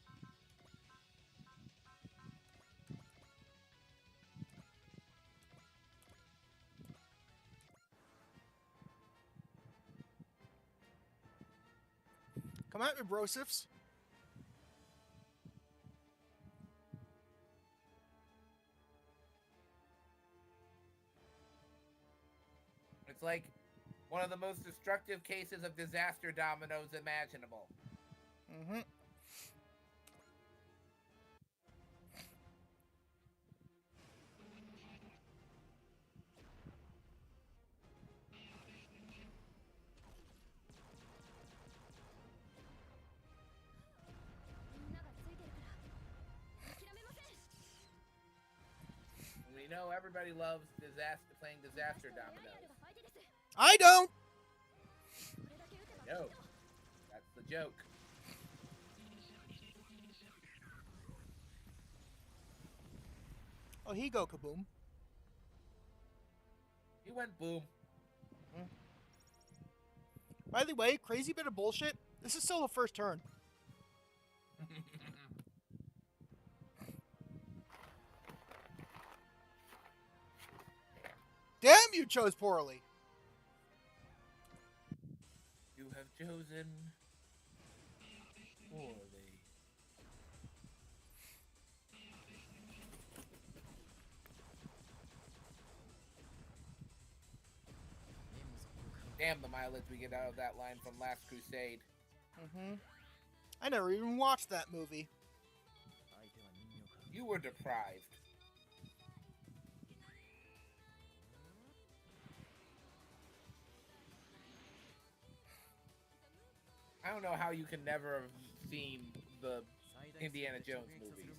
Come at me, brosifs. It's like one of the most destructive cases of disaster dominoes imaginable. Mm-hmm. We know everybody loves playing disaster dominoes. I don't. No, that's the joke. Oh, he go kaboom. He went boom. By the way, crazy bit of bullshit. This is still the first turn. Damn, you chose poorly. You have chosen poorly. Damn the mileage we get out of that line from Last Crusade. Mm-hmm. I never even watched that movie. You were deprived. I don't know how you can never have seen the Indiana Jones movies.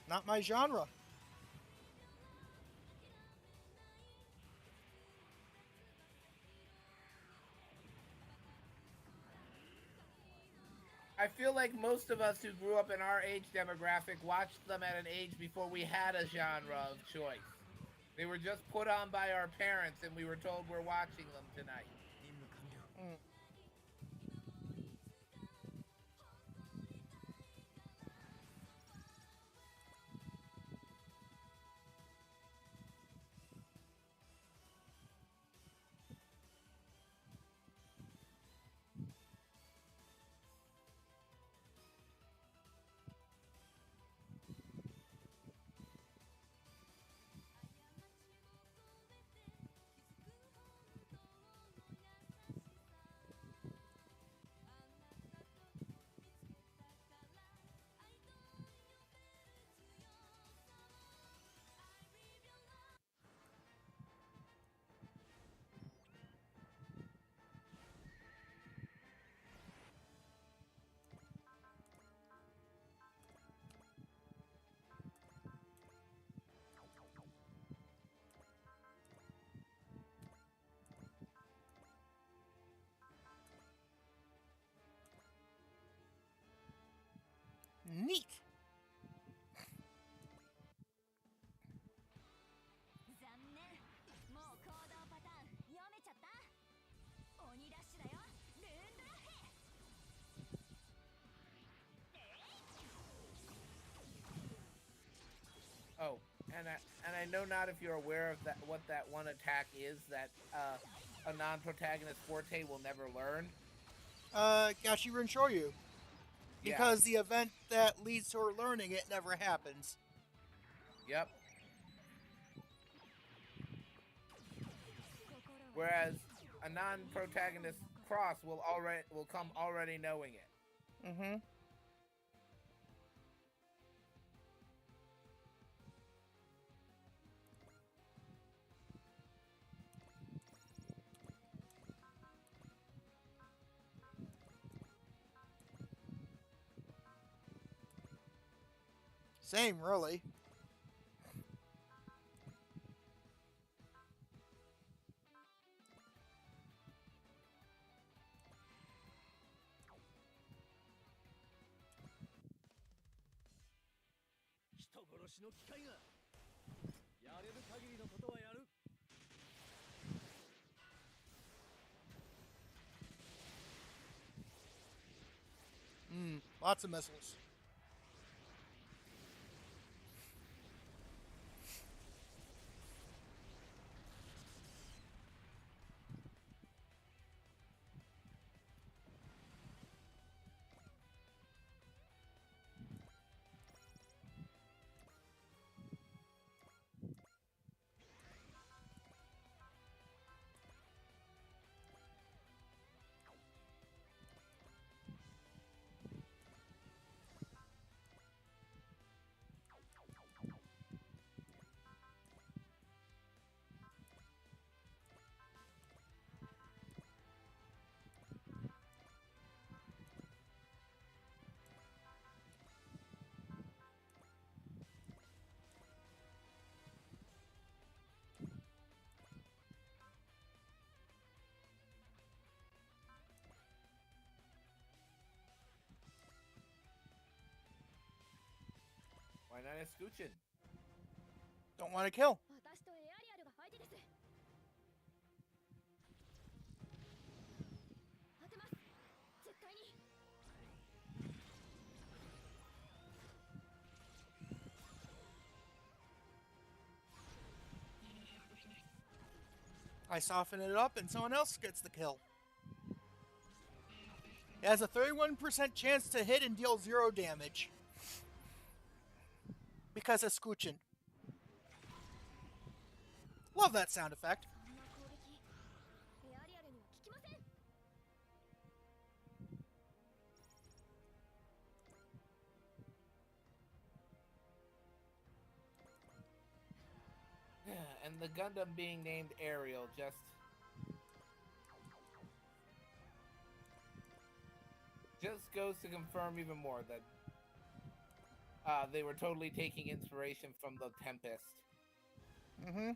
Not my genre. I feel like most of us who grew up in our age demographic watched them at an age before we had a genre of choice. They were just put on by our parents and we were told we're watching them tonight. Mm. And I know not if you're aware of that what that one attack is that a non-protagonist forte will never learn. Gashirin Shoryu. Yeah. Because the event that leads to her learning it never happens. Yep. Whereas a non-protagonist cross will come already knowing it. Mm-hmm. Same, really. Lots of missiles. Why not a Scooчин? Don't want to kill. I soften it up and someone else gets the kill. It has a 31% chance to hit and deal 0 damage. Because of Scooching. Love that sound effect. And the Gundam being named Ariel just goes to confirm even more that they were totally taking inspiration from the Tempest. Mm-hmm.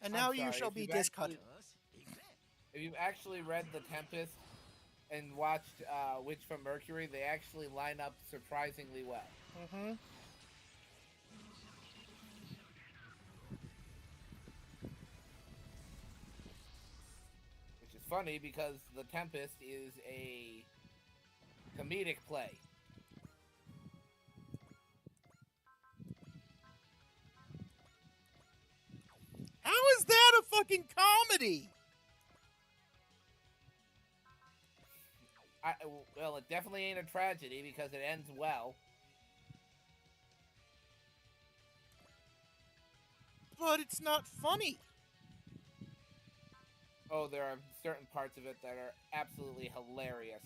And now you shall be discut. If you've actually read The Tempest and watched Witch from Mercury, they actually line up surprisingly well. Mm-hmm. Which is funny because The Tempest is a comedic play. How is that a fucking comedy? Well, it definitely ain't a tragedy because it ends well. But it's not funny. Oh, there are certain parts of it that are absolutely hilarious.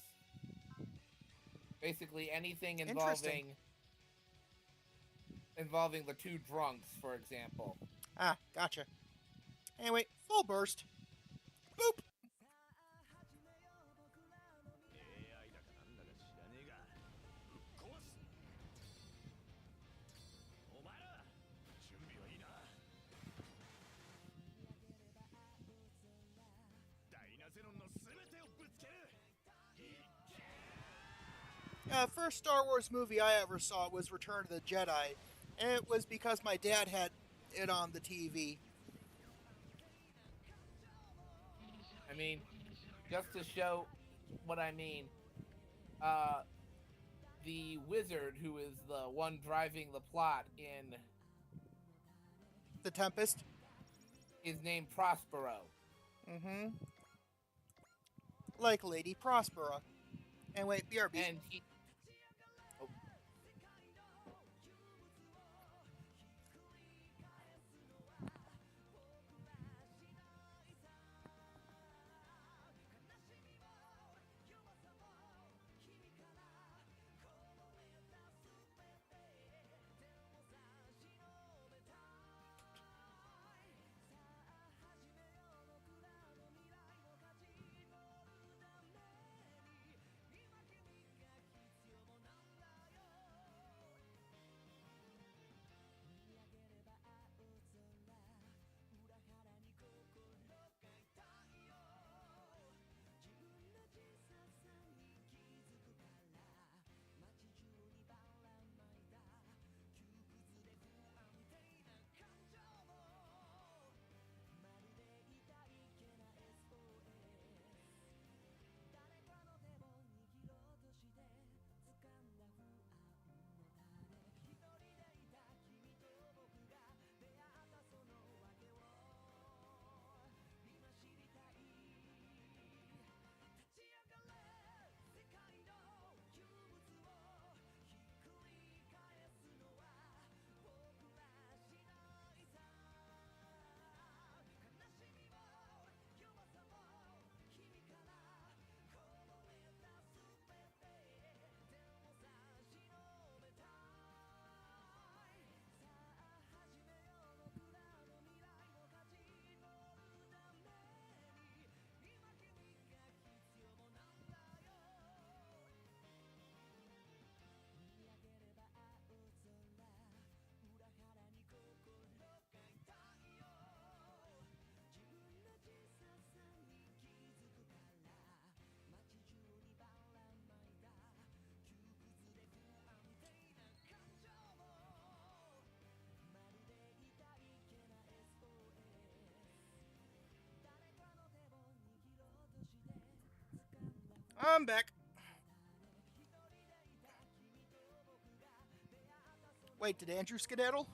Basically, anything involving the two drunks, for example. Ah, gotcha. Anyway, full burst. Boop! First Star Wars movie I ever saw was Return of the Jedi, and it was because my dad had it on the TV. I mean, just to show what I mean, uh, the wizard who is the one driving the plot in The Tempest. is named Prospero. Mm-hmm. Like Lady Prospera. And wait, BRB. And he oh, I'm back. Wait, did Andrew skedaddle?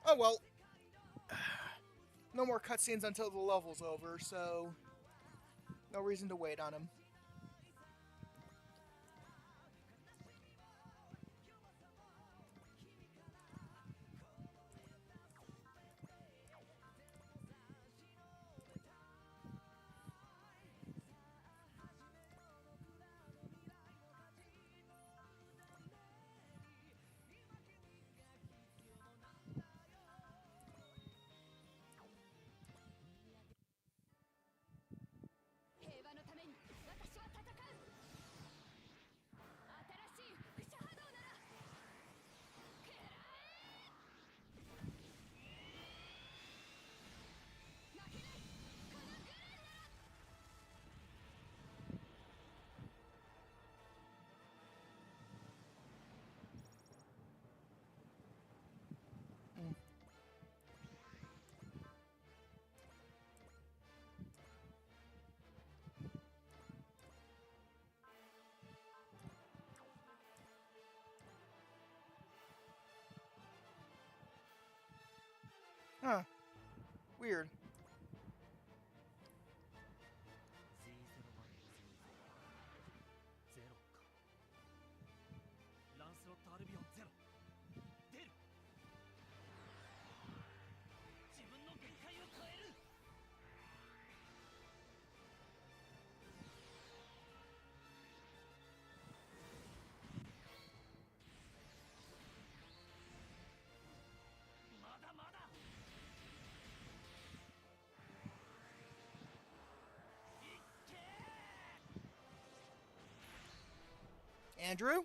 Oh well. No more cutscenes until the level's over, so no reason to wait on him. Mm. Huh. Weird. Andrew?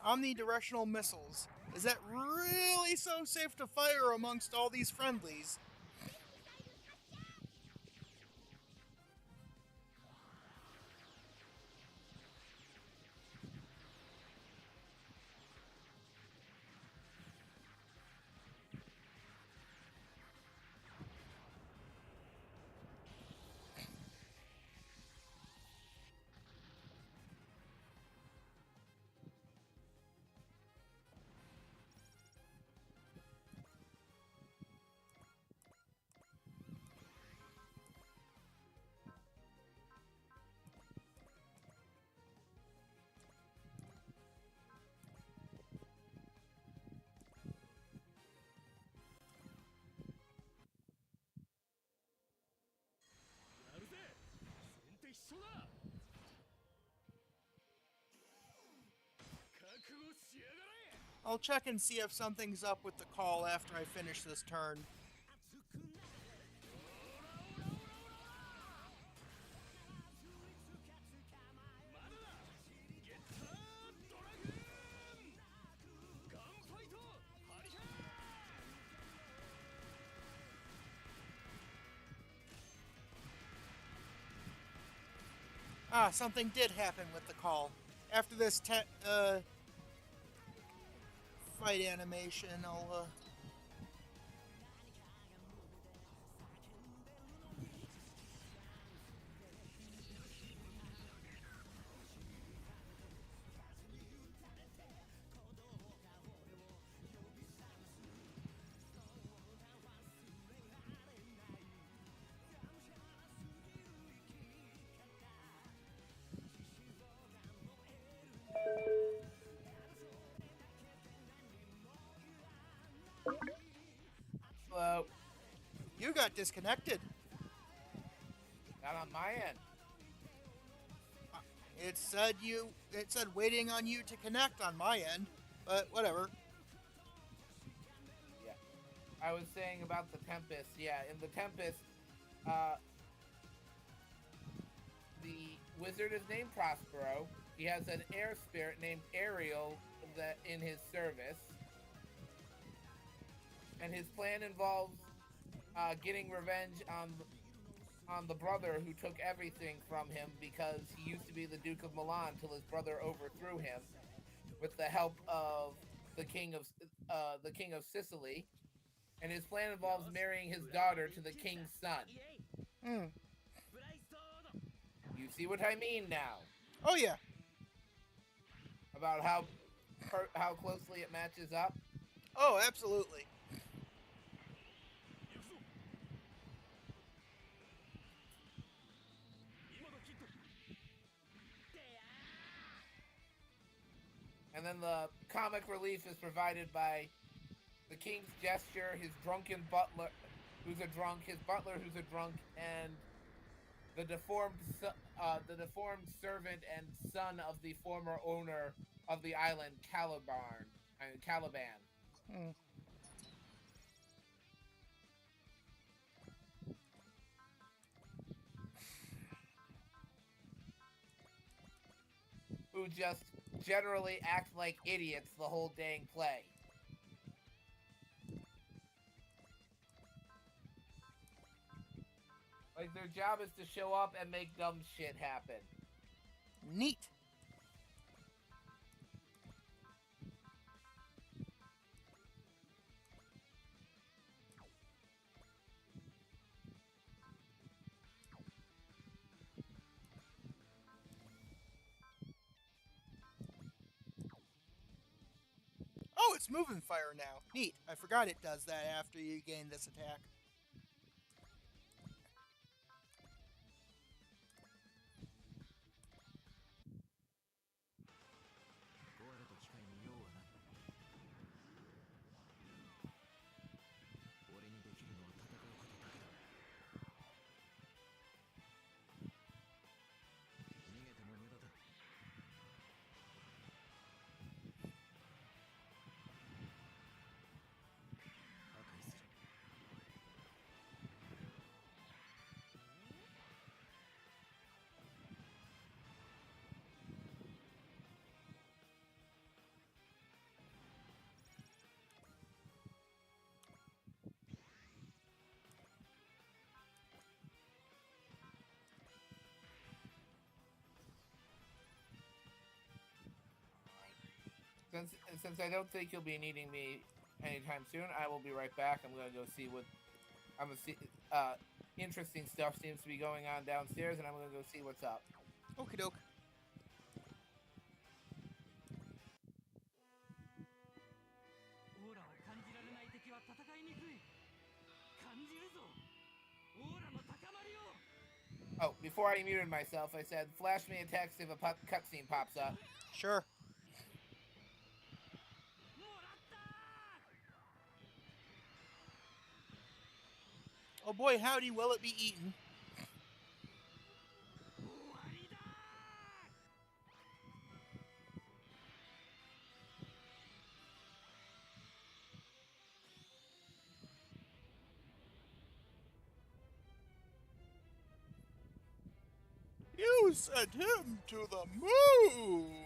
Omnidirectional missiles. Is that really so safe to fire amongst all these friendlies? I'll check and see if something's up with the call after I finish this turn. Ah, something did happen with the call. After this fight animation, I'll Hello. You got disconnected. Not on my end. It said waiting on you to connect on my end, but whatever. Yeah. I was saying about the Tempest. Yeah, in the Tempest, the wizard is named Prospero. He has an air spirit named Ariel that in his service. And his plan involves getting revenge on the brother who took everything from him because he used to be the Duke of Milan till his brother overthrew him with the help of the king of Sicily. And his plan involves marrying his daughter to the king's son. Hmm. You see what I mean now? Oh yeah. About how closely it matches up? Oh, absolutely. And then the comic relief is provided by the king's gesture, his drunken butler, who's a drunk, his butler, who's a drunk, and the deformed servant and son of the former owner of the island, Caliban. Hmm. Who just generally act like idiots the whole dang play. Like their job is to show up and make dumb shit happen. Neat. Oh, it's moving fire now. Neat. I forgot it does that after you gain this attack. Since I don't think you'll be needing me anytime soon, I will be right back. I'm gonna go see what I'm gonna see. Interesting stuff seems to be going on downstairs, and I'm gonna go see what's up. Okie doke. オーラを感じられない敵は戦いにくい。感じるぞ。オーラの高まりを。Oh, before I muted myself, I said, "Flash me a text if a cutscene pops up." Sure. Oh boy, howdy, will it be eaten? You sent him to the moon!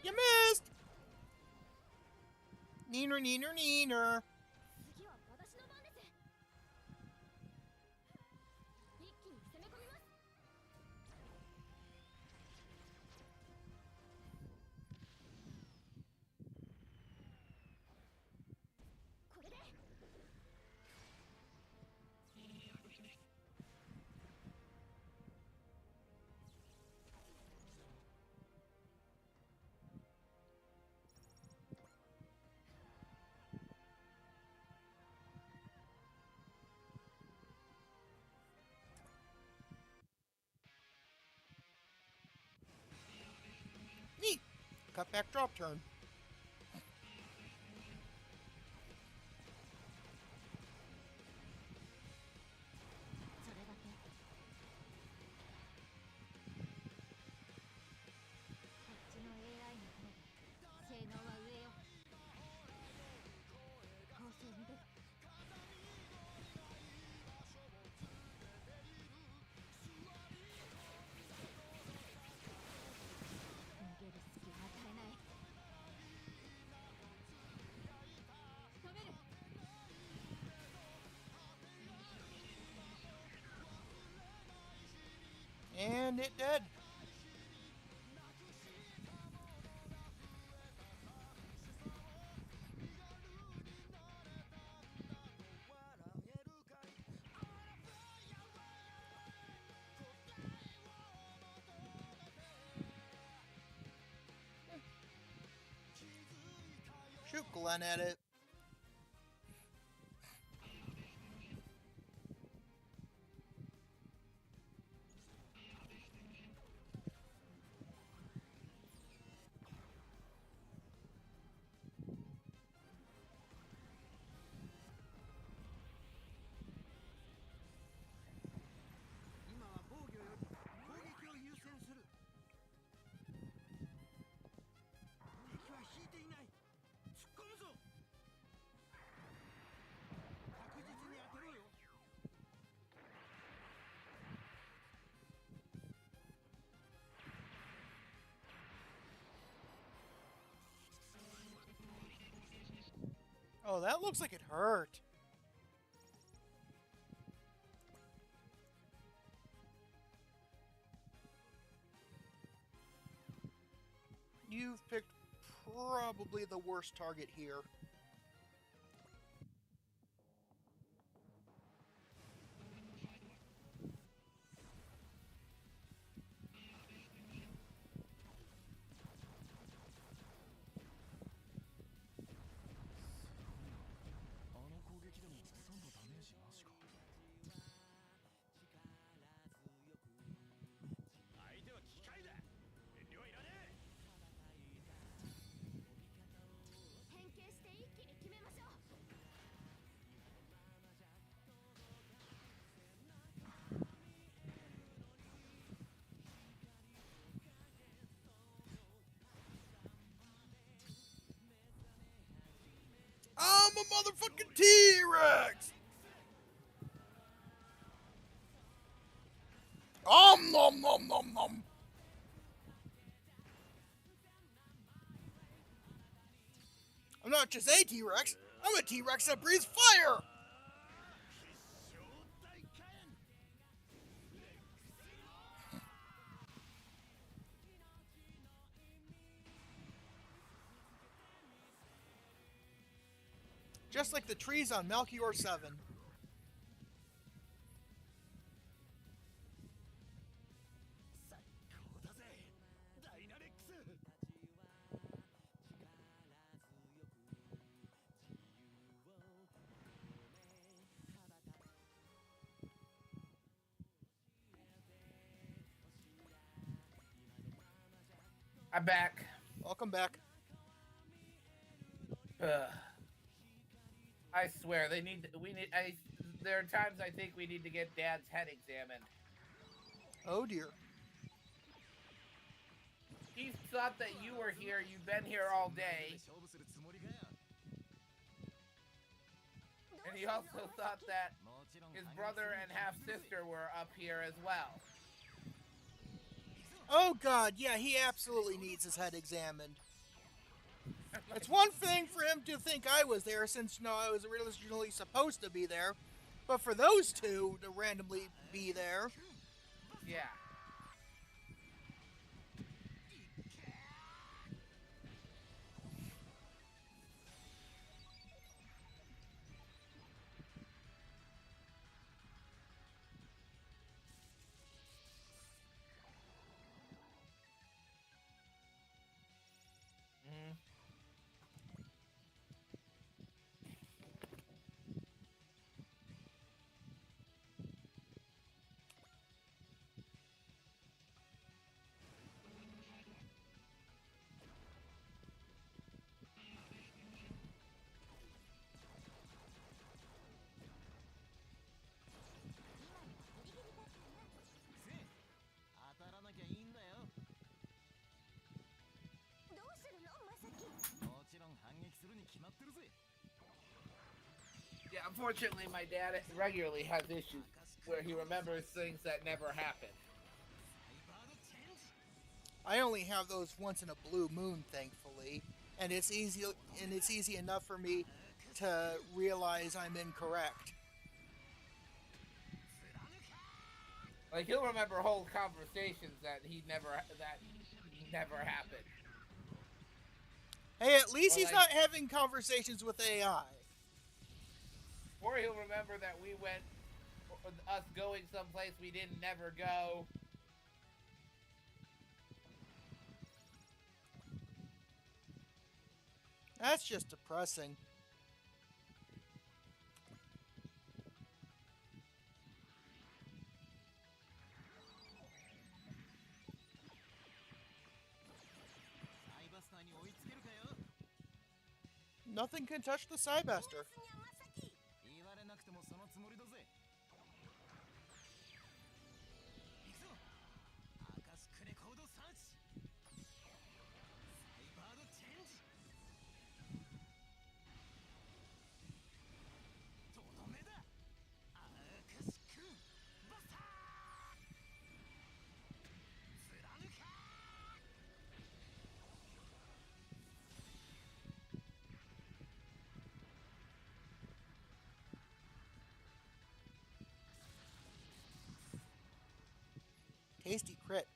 You missed! Neener, neener, neener. 次は私の番です。一気に攻め込みます。これで。Neat. Cut back drop turn. それだけ。こっちの AI の方が性能は上よ。構成に出る。逃げる隙を与えない。仕留める。And it dead. Shoot Glenn at it. Oh, that looks like it hurt. You've picked probably the worst target here. I'm a motherfucking T-Rex! Nom nom nom nom! I'm not just a T-Rex, I'm a T-Rex that breathes fire! Just like the trees on Melchior 7. I'm back. Welcome back. Ugh. I swear, there are times I think we need to get Dad's head examined. Oh dear. He thought that you were here, you've been here all day. And he also thought that his brother and half-sister were up here as well. Oh god, yeah, he absolutely needs his head examined. It's one thing for him to think I was there, since, you know, I was originally supposed to be there. But for those two to randomly be there... Yeah. Yeah, unfortunately, my dad regularly has issues where he remembers things that never happened. I only have those once in a blue moon, thankfully, and it's easy enough for me to realize I'm incorrect. Like, he'll remember whole conversations that never happened. Hey, at least Or he's like- not having conversations with AI. Or he'll remember that we went, us going someplace we didn't never go. That's just depressing. Nothing can touch the Psybuster. 言われなくてもそのつもりだぜ。行くぞ。明石クレコードサーチ。サイバードチェンジ。とどめだ。明石くんバスター。貫か。Tasty crit.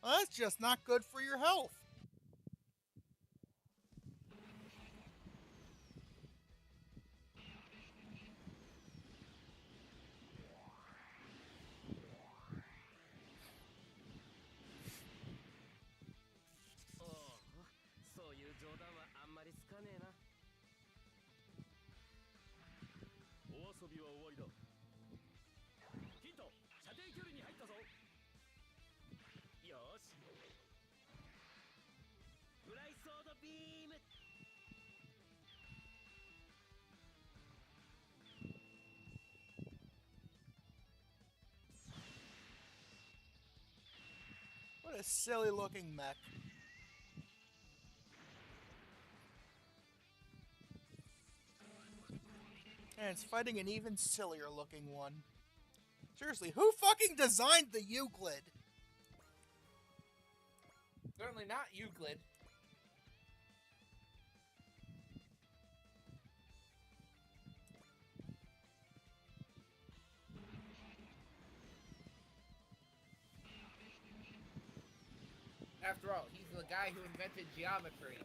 Well, that's just not good for your health. Oh, そういう冗談はあんまりつかねえな。お遊びは終わりだ。ヒント、射程距離に入ったぞ。よーし。フライソードビーム。What a silly looking mech. And it's fighting an even sillier looking one. Seriously, who fucking designed the Euclid? Certainly not Euclid. After all, he's the guy who invented geometry.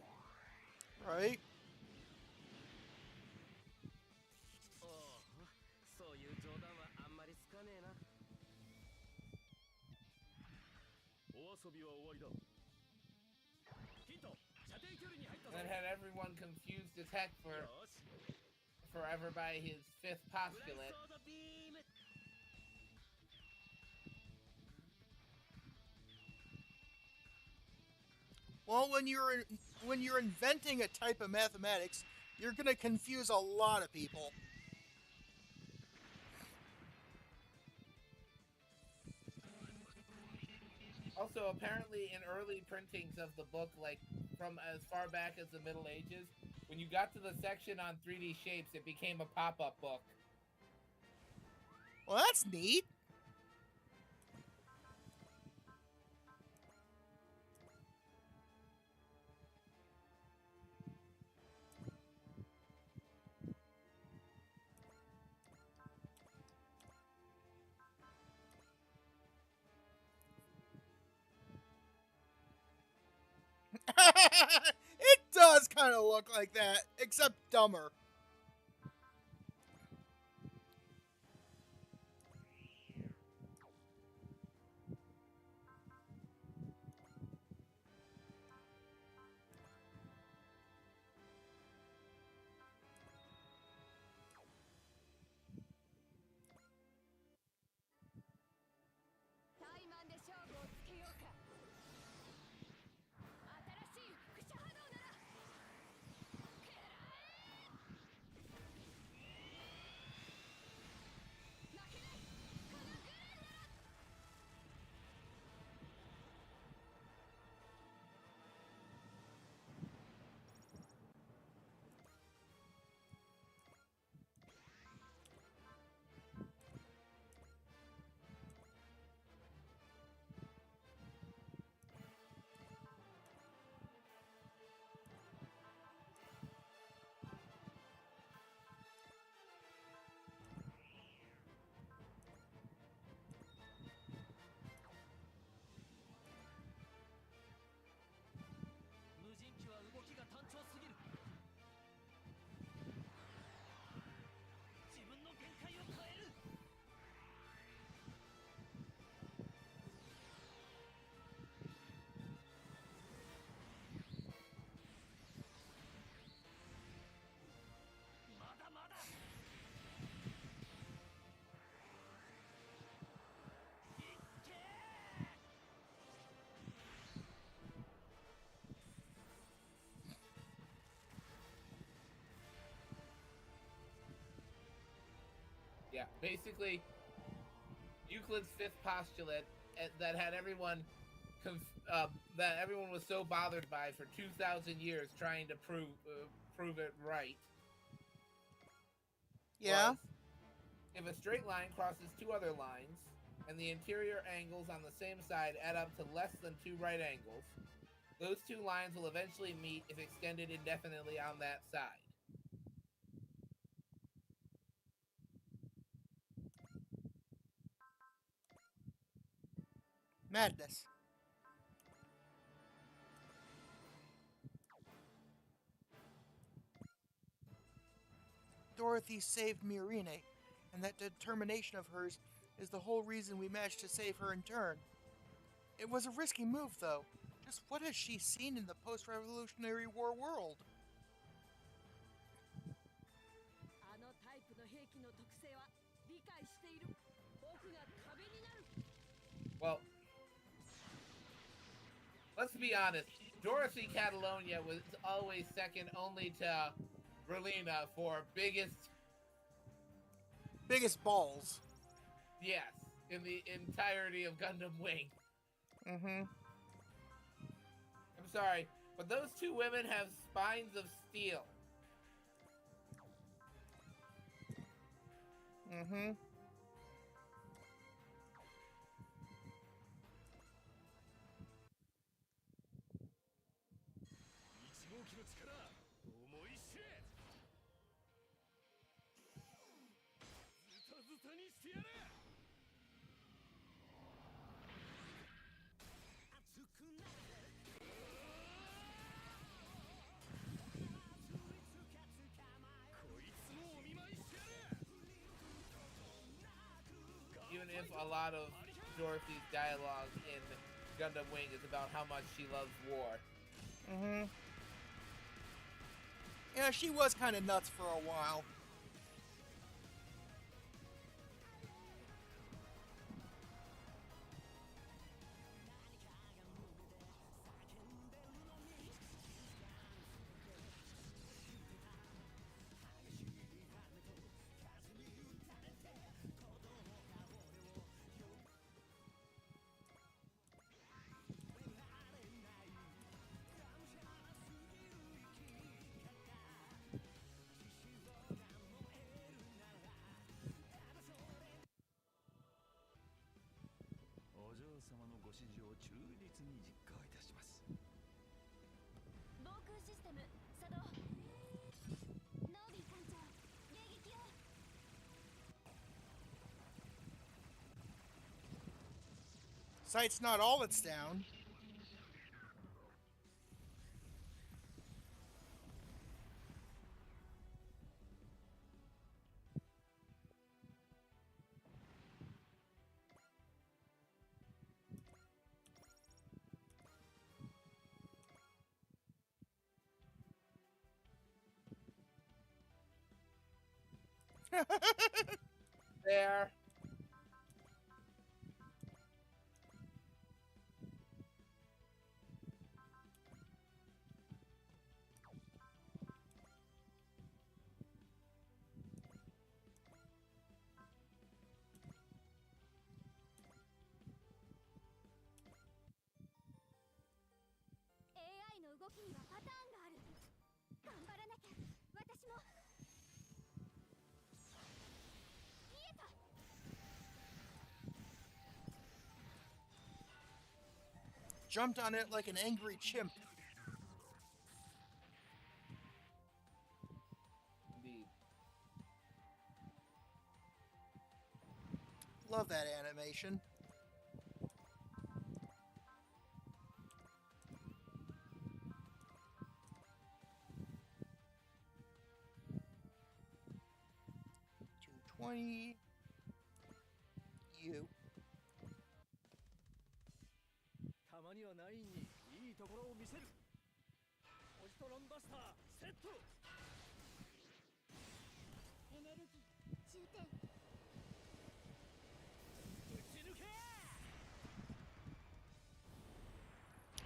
Right? おお、そういう冗談はあんまりつかねえな。お遊びは終わりだ。ヒント、射程距離に入ったぞ。 And had everyone confused as heck よーし。 forever by his fifth フライ postulate. ソードビーム。 Well, when you're inventing a type of mathematics, you're gonna confuse a lot of people. Also, apparently in early printings of the book, like from as far back as the Middle Ages, when you got to the section on 3D shapes, it became a pop-up book. Well, that's neat. It does kind of look like that, except dumber. Yeah, basically, Euclid's fifth postulate that had everyone that everyone was so bothered by for 2,000 years trying to prove it right Yeah? was if a straight line crosses two other lines and the interior angles on the same side add up to less than two right angles, those two lines will eventually meet if extended indefinitely on that side. Madness. Dorothy saved Mirine, and that determination of hers is the whole reason we managed to save her in turn. It was a risky move, though. Just what has she seen in the post-Revolutionary War world? あのタイプの兵器の特性は理解している。僕が壁になる。 Well, let's be honest. Dorothy Catalonia was always second only to Berlina for biggest, Balls. yes, in the entirety of Gundam Wing. Mm-hmm. I'm sorry, but those two women have spines of steel. Mm-hmm. Even if a lot of Dorothy's dialogue in Gundam Wing is about how much she loves war. Mm-hmm. Yeah, she was kind of nuts for a while. Sight's not all it's down. There. AI の動きにはパターンがある。頑張らなきゃ。私も。見えた。 Jumped on it like an angry chimp. Indeed. Love that animation. $220. You. たまにはナインにいいところを見せる。ポジトロンバスターセット。エネルギー充填。打ち抜け。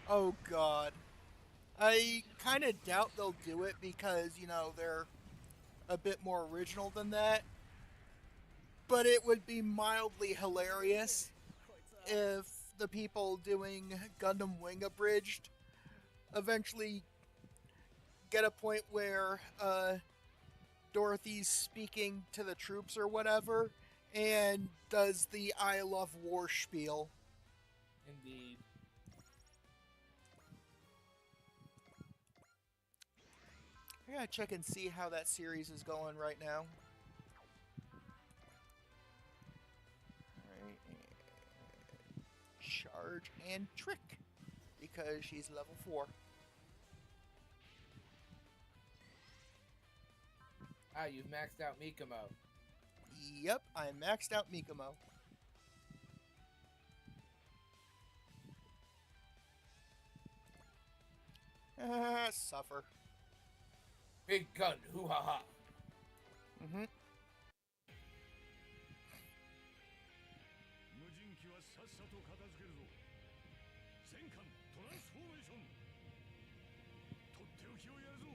Oh god. I kind of doubt they'll do it because, you know, they're a bit more original than that. but it would be mildly hilarious if the people doing Gundam Wing Abridged eventually get a point where Dorothy's speaking to the troops or whatever and does the I love war spiel. Indeed. I gotta check and see how that series is going right now. Alright, and charge and trick, because she's level 4. Ah, you've maxed out Mikomo. Yep, I maxed out Mikomo. Suffer. Big gun, hoo ha ha. Mm-hmm. 無人機はさっさと片付けるぞ。全艦トランスフォーメーション。とっておきをやるぞ。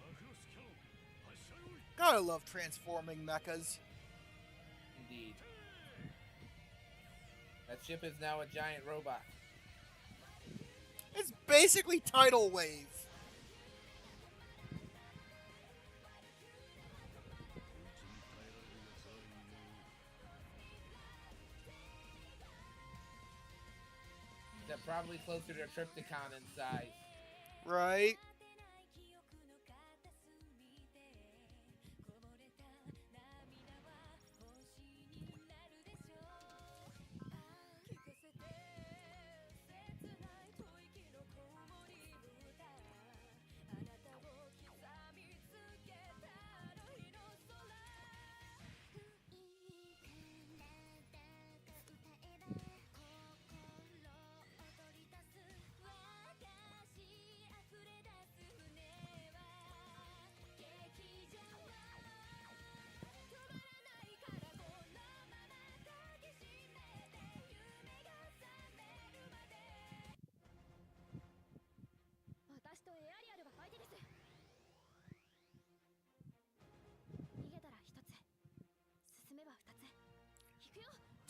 マクロスキャノン発射用意。 Gotta love transforming mechas. Indeed. That ship is now a giant robot. It's basically Tidal Wave. They're probably closer to Triptychon in size. Right?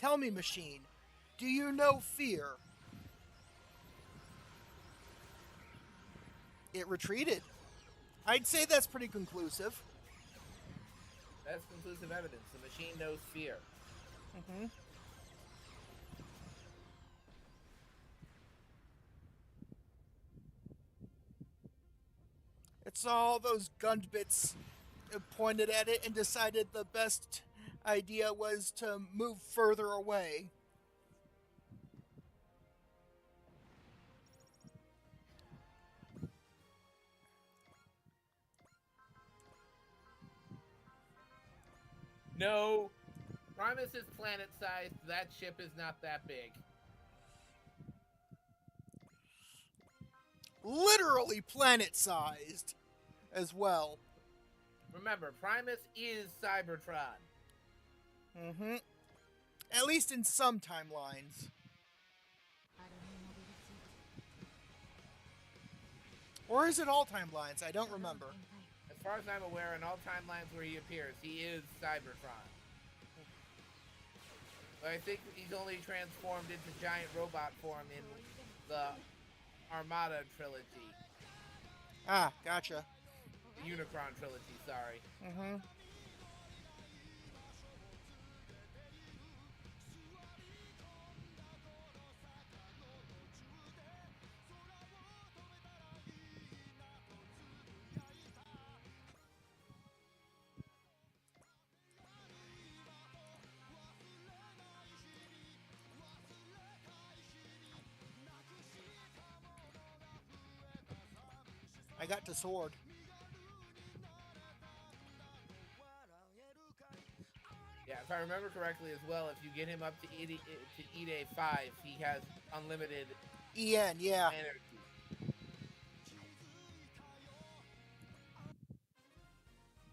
Tell me, machine, do you know fear? It retreated. I'd say that's pretty conclusive. That's conclusive evidence. The machine knows fear. Mm-hmm. It's all those Gundbits pointed at it and decided the best idea was to move further away. No. Primus is planet-sized. That ship is not that big. Literally planet-sized as well. Remember, Primus is Cybertron. Mm-hmm. At least in some timelines. Or is it all timelines? I don't remember. As far as I'm aware, in all timelines where he appears, he is Cybertron. But I think he's only transformed into giant robot form in the Armada trilogy. Ah, gotcha. The Unicron trilogy, sorry. Mm-hmm. I got the sword. Yeah, if I remember correctly as well, if you get him up to Ide 5, he has unlimited EN, yeah. energy.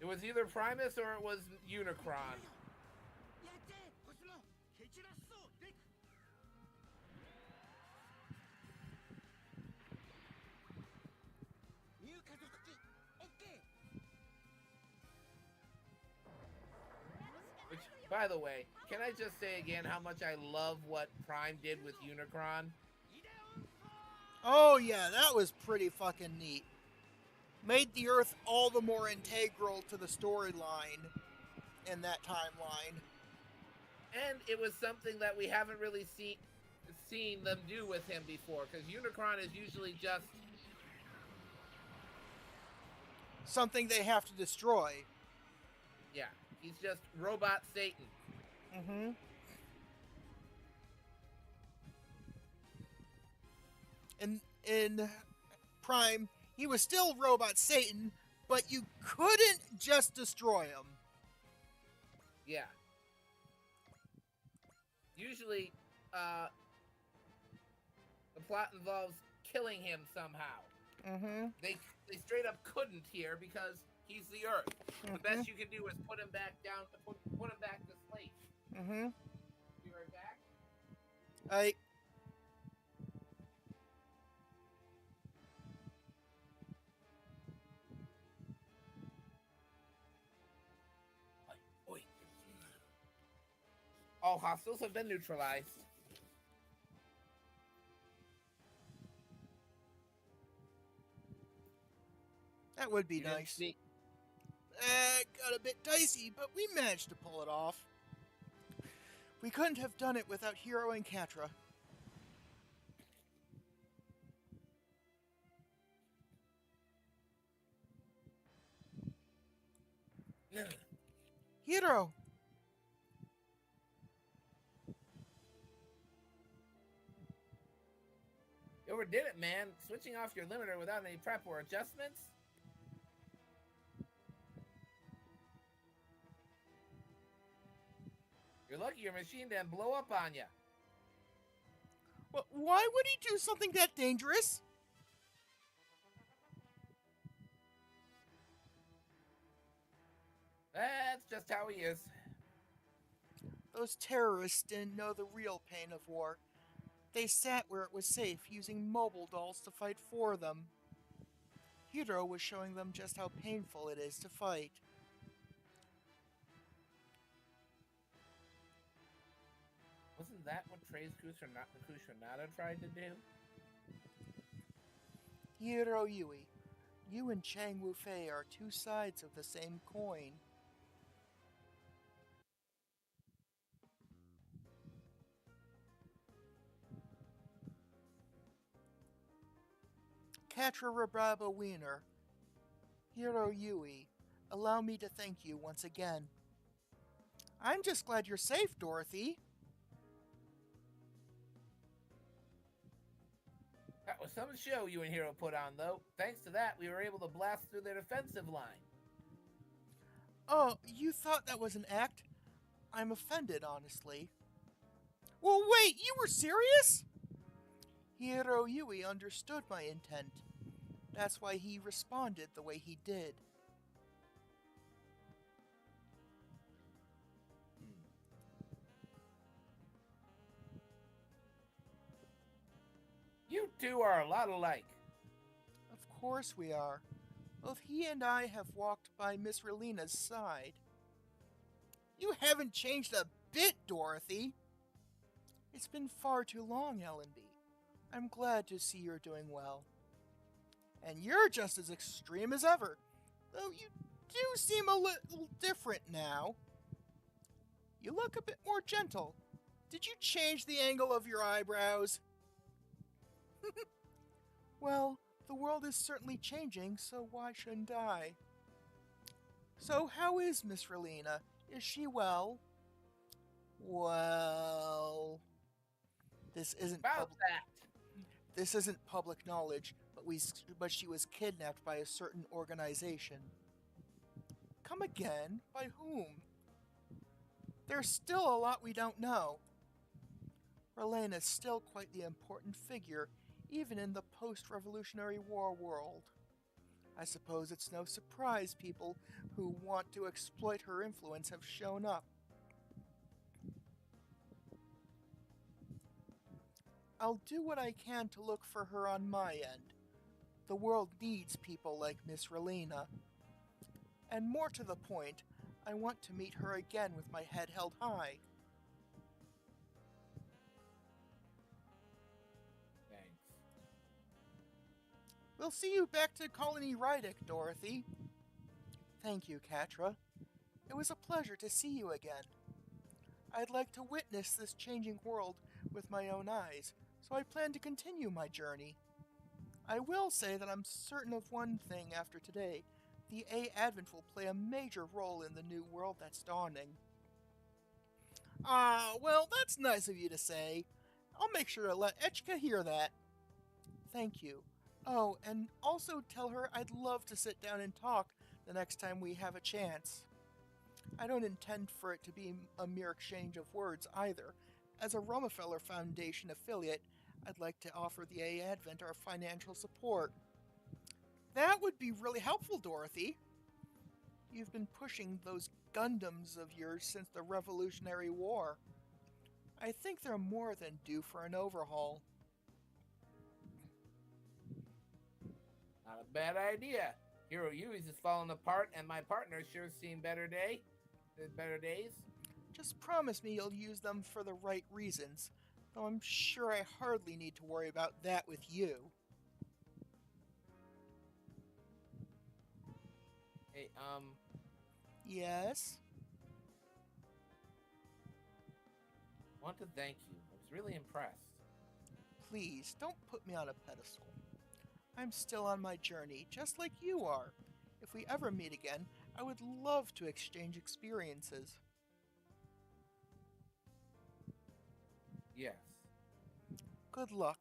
It was either Primus or it was Unicron. By the way, can I just say again how much I love what Prime did with Unicron? Oh yeah, that was pretty fucking neat. Made the Earth all the more integral to the storyline in that timeline. And it was something that we haven't really seen them do with him before, because Unicron is usually just Something they have to destroy. yeah, he's just robot Satan. Mm-hmm. In Prime, he was still Robot Satan, but you couldn't just destroy him. Yeah. Usually, the plot involves killing him somehow. Mm-hmm. They straight up couldn't here because he's the Earth. The best you can do is put him back down, put him back to sleep. Mm-hmm. Be right back. I. Oi. All hostiles have been neutralized. That would be You didn't nice. see- Got a bit dicey, but we managed to pull it off. We couldn't have done it without Hero and Catra. Hero! You overdid it, man. Switching off your limiter without any prep or adjustments? You're lucky your machine didn't blow up on you. Why would he do something that dangerous? That's just how he is. Those terrorists didn't know the real pain of war. They sat where it was safe, using mobile dolls to fight for them. Hero was showing them just how painful it is to fight. Wasn't that what Trey's Kushonada tried to do? Hero Yui, you and Chang Wufei are two sides of the same coin. Catra Rabraba Wiener, Hero Yui, allow me to thank you once again. I'm just glad you're safe, Dorothy. That was some show you and Hero put on, though. Thanks to that, we were able to blast through their defensive line. Oh, you thought that was an act? I'm offended, honestly. Well, wait, you were serious? Hiro Yui understood my intent. That's why he responded the way he did. You two are a lot alike. Of course we are. Both he and I have walked by Miss Relina's side. You haven't changed a bit, Dorothy. It's been far too long, Allenby. I'm glad to see you're doing well. And you're just as extreme as ever, though you do seem a little different now. You look a bit more gentle. Did you change the angle of your eyebrows? Well, the world is certainly changing, so why shouldn't I? So how is Miss Relina? Is she well? Well, this isn't About that. This isn't public knowledge, but she was kidnapped by a certain organization. Come again? By whom? There's still a lot we don't know. Relena's still quite the important figure, even in the post-Revolutionary War world. I suppose it's no surprise people who want to exploit her influence have shown up. I'll do what I can to look for her on my end. The world needs people like Miss Relena. And more to the point, I want to meet her again with my head held high. Thanks. We'll see you back to Colony Rydick, Dorothy. Thank you, Katra. It was a pleasure to see you again. I'd like to witness this changing world with my own eyes, so I plan to continue my journey. I will say that I'm certain of one thing after today. The A Advent will play a major role in the new world that's dawning. Ah, well, that's nice of you to say. I'll make sure to let Echka hear that. Thank you. Oh, and also tell her I'd love to sit down and talk the next time we have a chance. I don't intend for it to be a mere exchange of words either. As a Rummefeller Foundation affiliate, I'd like to offer the A Advent our financial support. That would be really helpful, Dorothy. You've been pushing those Gundams of yours since the Revolutionary War. I think they're more than due for an overhaul. Not a bad idea. Hero Yui's is falling apart, and my partner's sure seen better days. Just promise me you'll use them for the right reasons, though I'm sure I hardly need to worry about that with you. Hey, Yes? want to thank you. I was really impressed. Please, don't put me on a pedestal. I'm still on my journey, just like you are. If we ever meet again, I would love to exchange experiences. Yes. Good luck.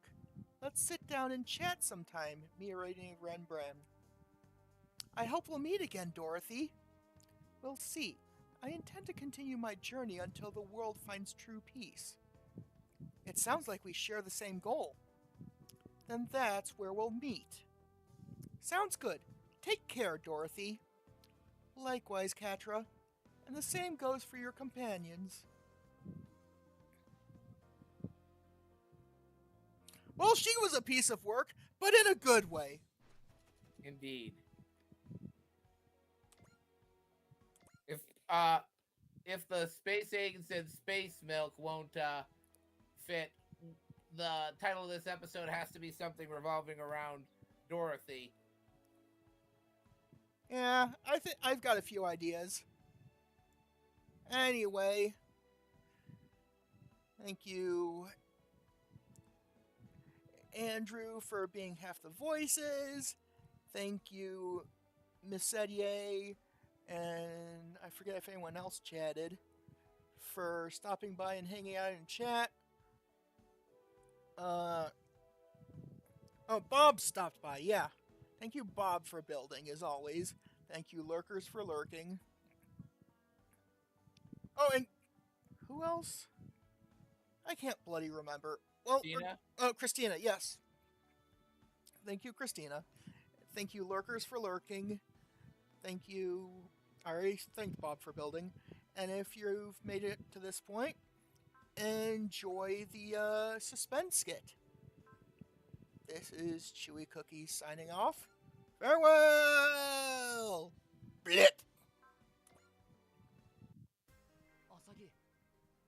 Let's sit down and chat sometime, Mirani Renbran. I hope we'll meet again, Dorothy. We'll see. I intend to continue my journey until the world finds true peace. It sounds like we share the same goal. Then that's where we'll meet. Sounds good. Take care, Dorothy. Likewise, Katra. And the same goes for your companions. Well, she was a piece of work, but in a good way. Indeed. If the space agents and space milk won't fit, the title of this episode has to be something revolving around Dorothy. Yeah, I think I've got a few ideas. Anyway, thank you, Andrew, for being half the voices. Thank you, Miss Sedier, and I forget if anyone else chatted, for stopping by and hanging out in chat. Bob stopped by, yeah. Thank you, Bob, for building, as always. Thank you, Lurkers, for lurking. Oh, and who else? I can't bloody remember. Well, Christina? Christina, yes. Thank you, Christina. Thank you, Lurkers, for lurking. Thank you. I already thanked Bob for building. And if you've made it to this point, enjoy the suspense skit. This is Chewy Cookies signing off. Farewell! Blit! アサギ、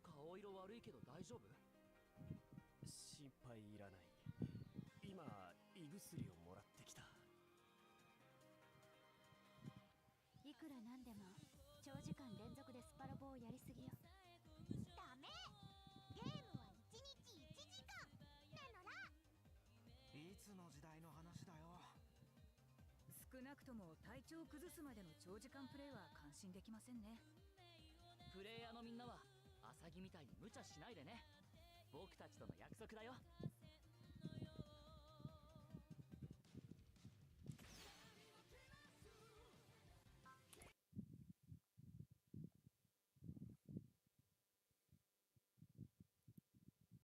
顔色悪いけど大丈夫？心配いらない。今、胃薬をもらってきた。いくらなんでも長時間連続でスパラボをやりすぎよ。ダメ。ゲームは1日1時間なのら。いつの時代の話だよ。少なくとも体調を崩すまでの長時間プレイは感心できませんね。プレイヤーのみんなはアサギみたいに無茶しないでね。僕たちとの約束だよ。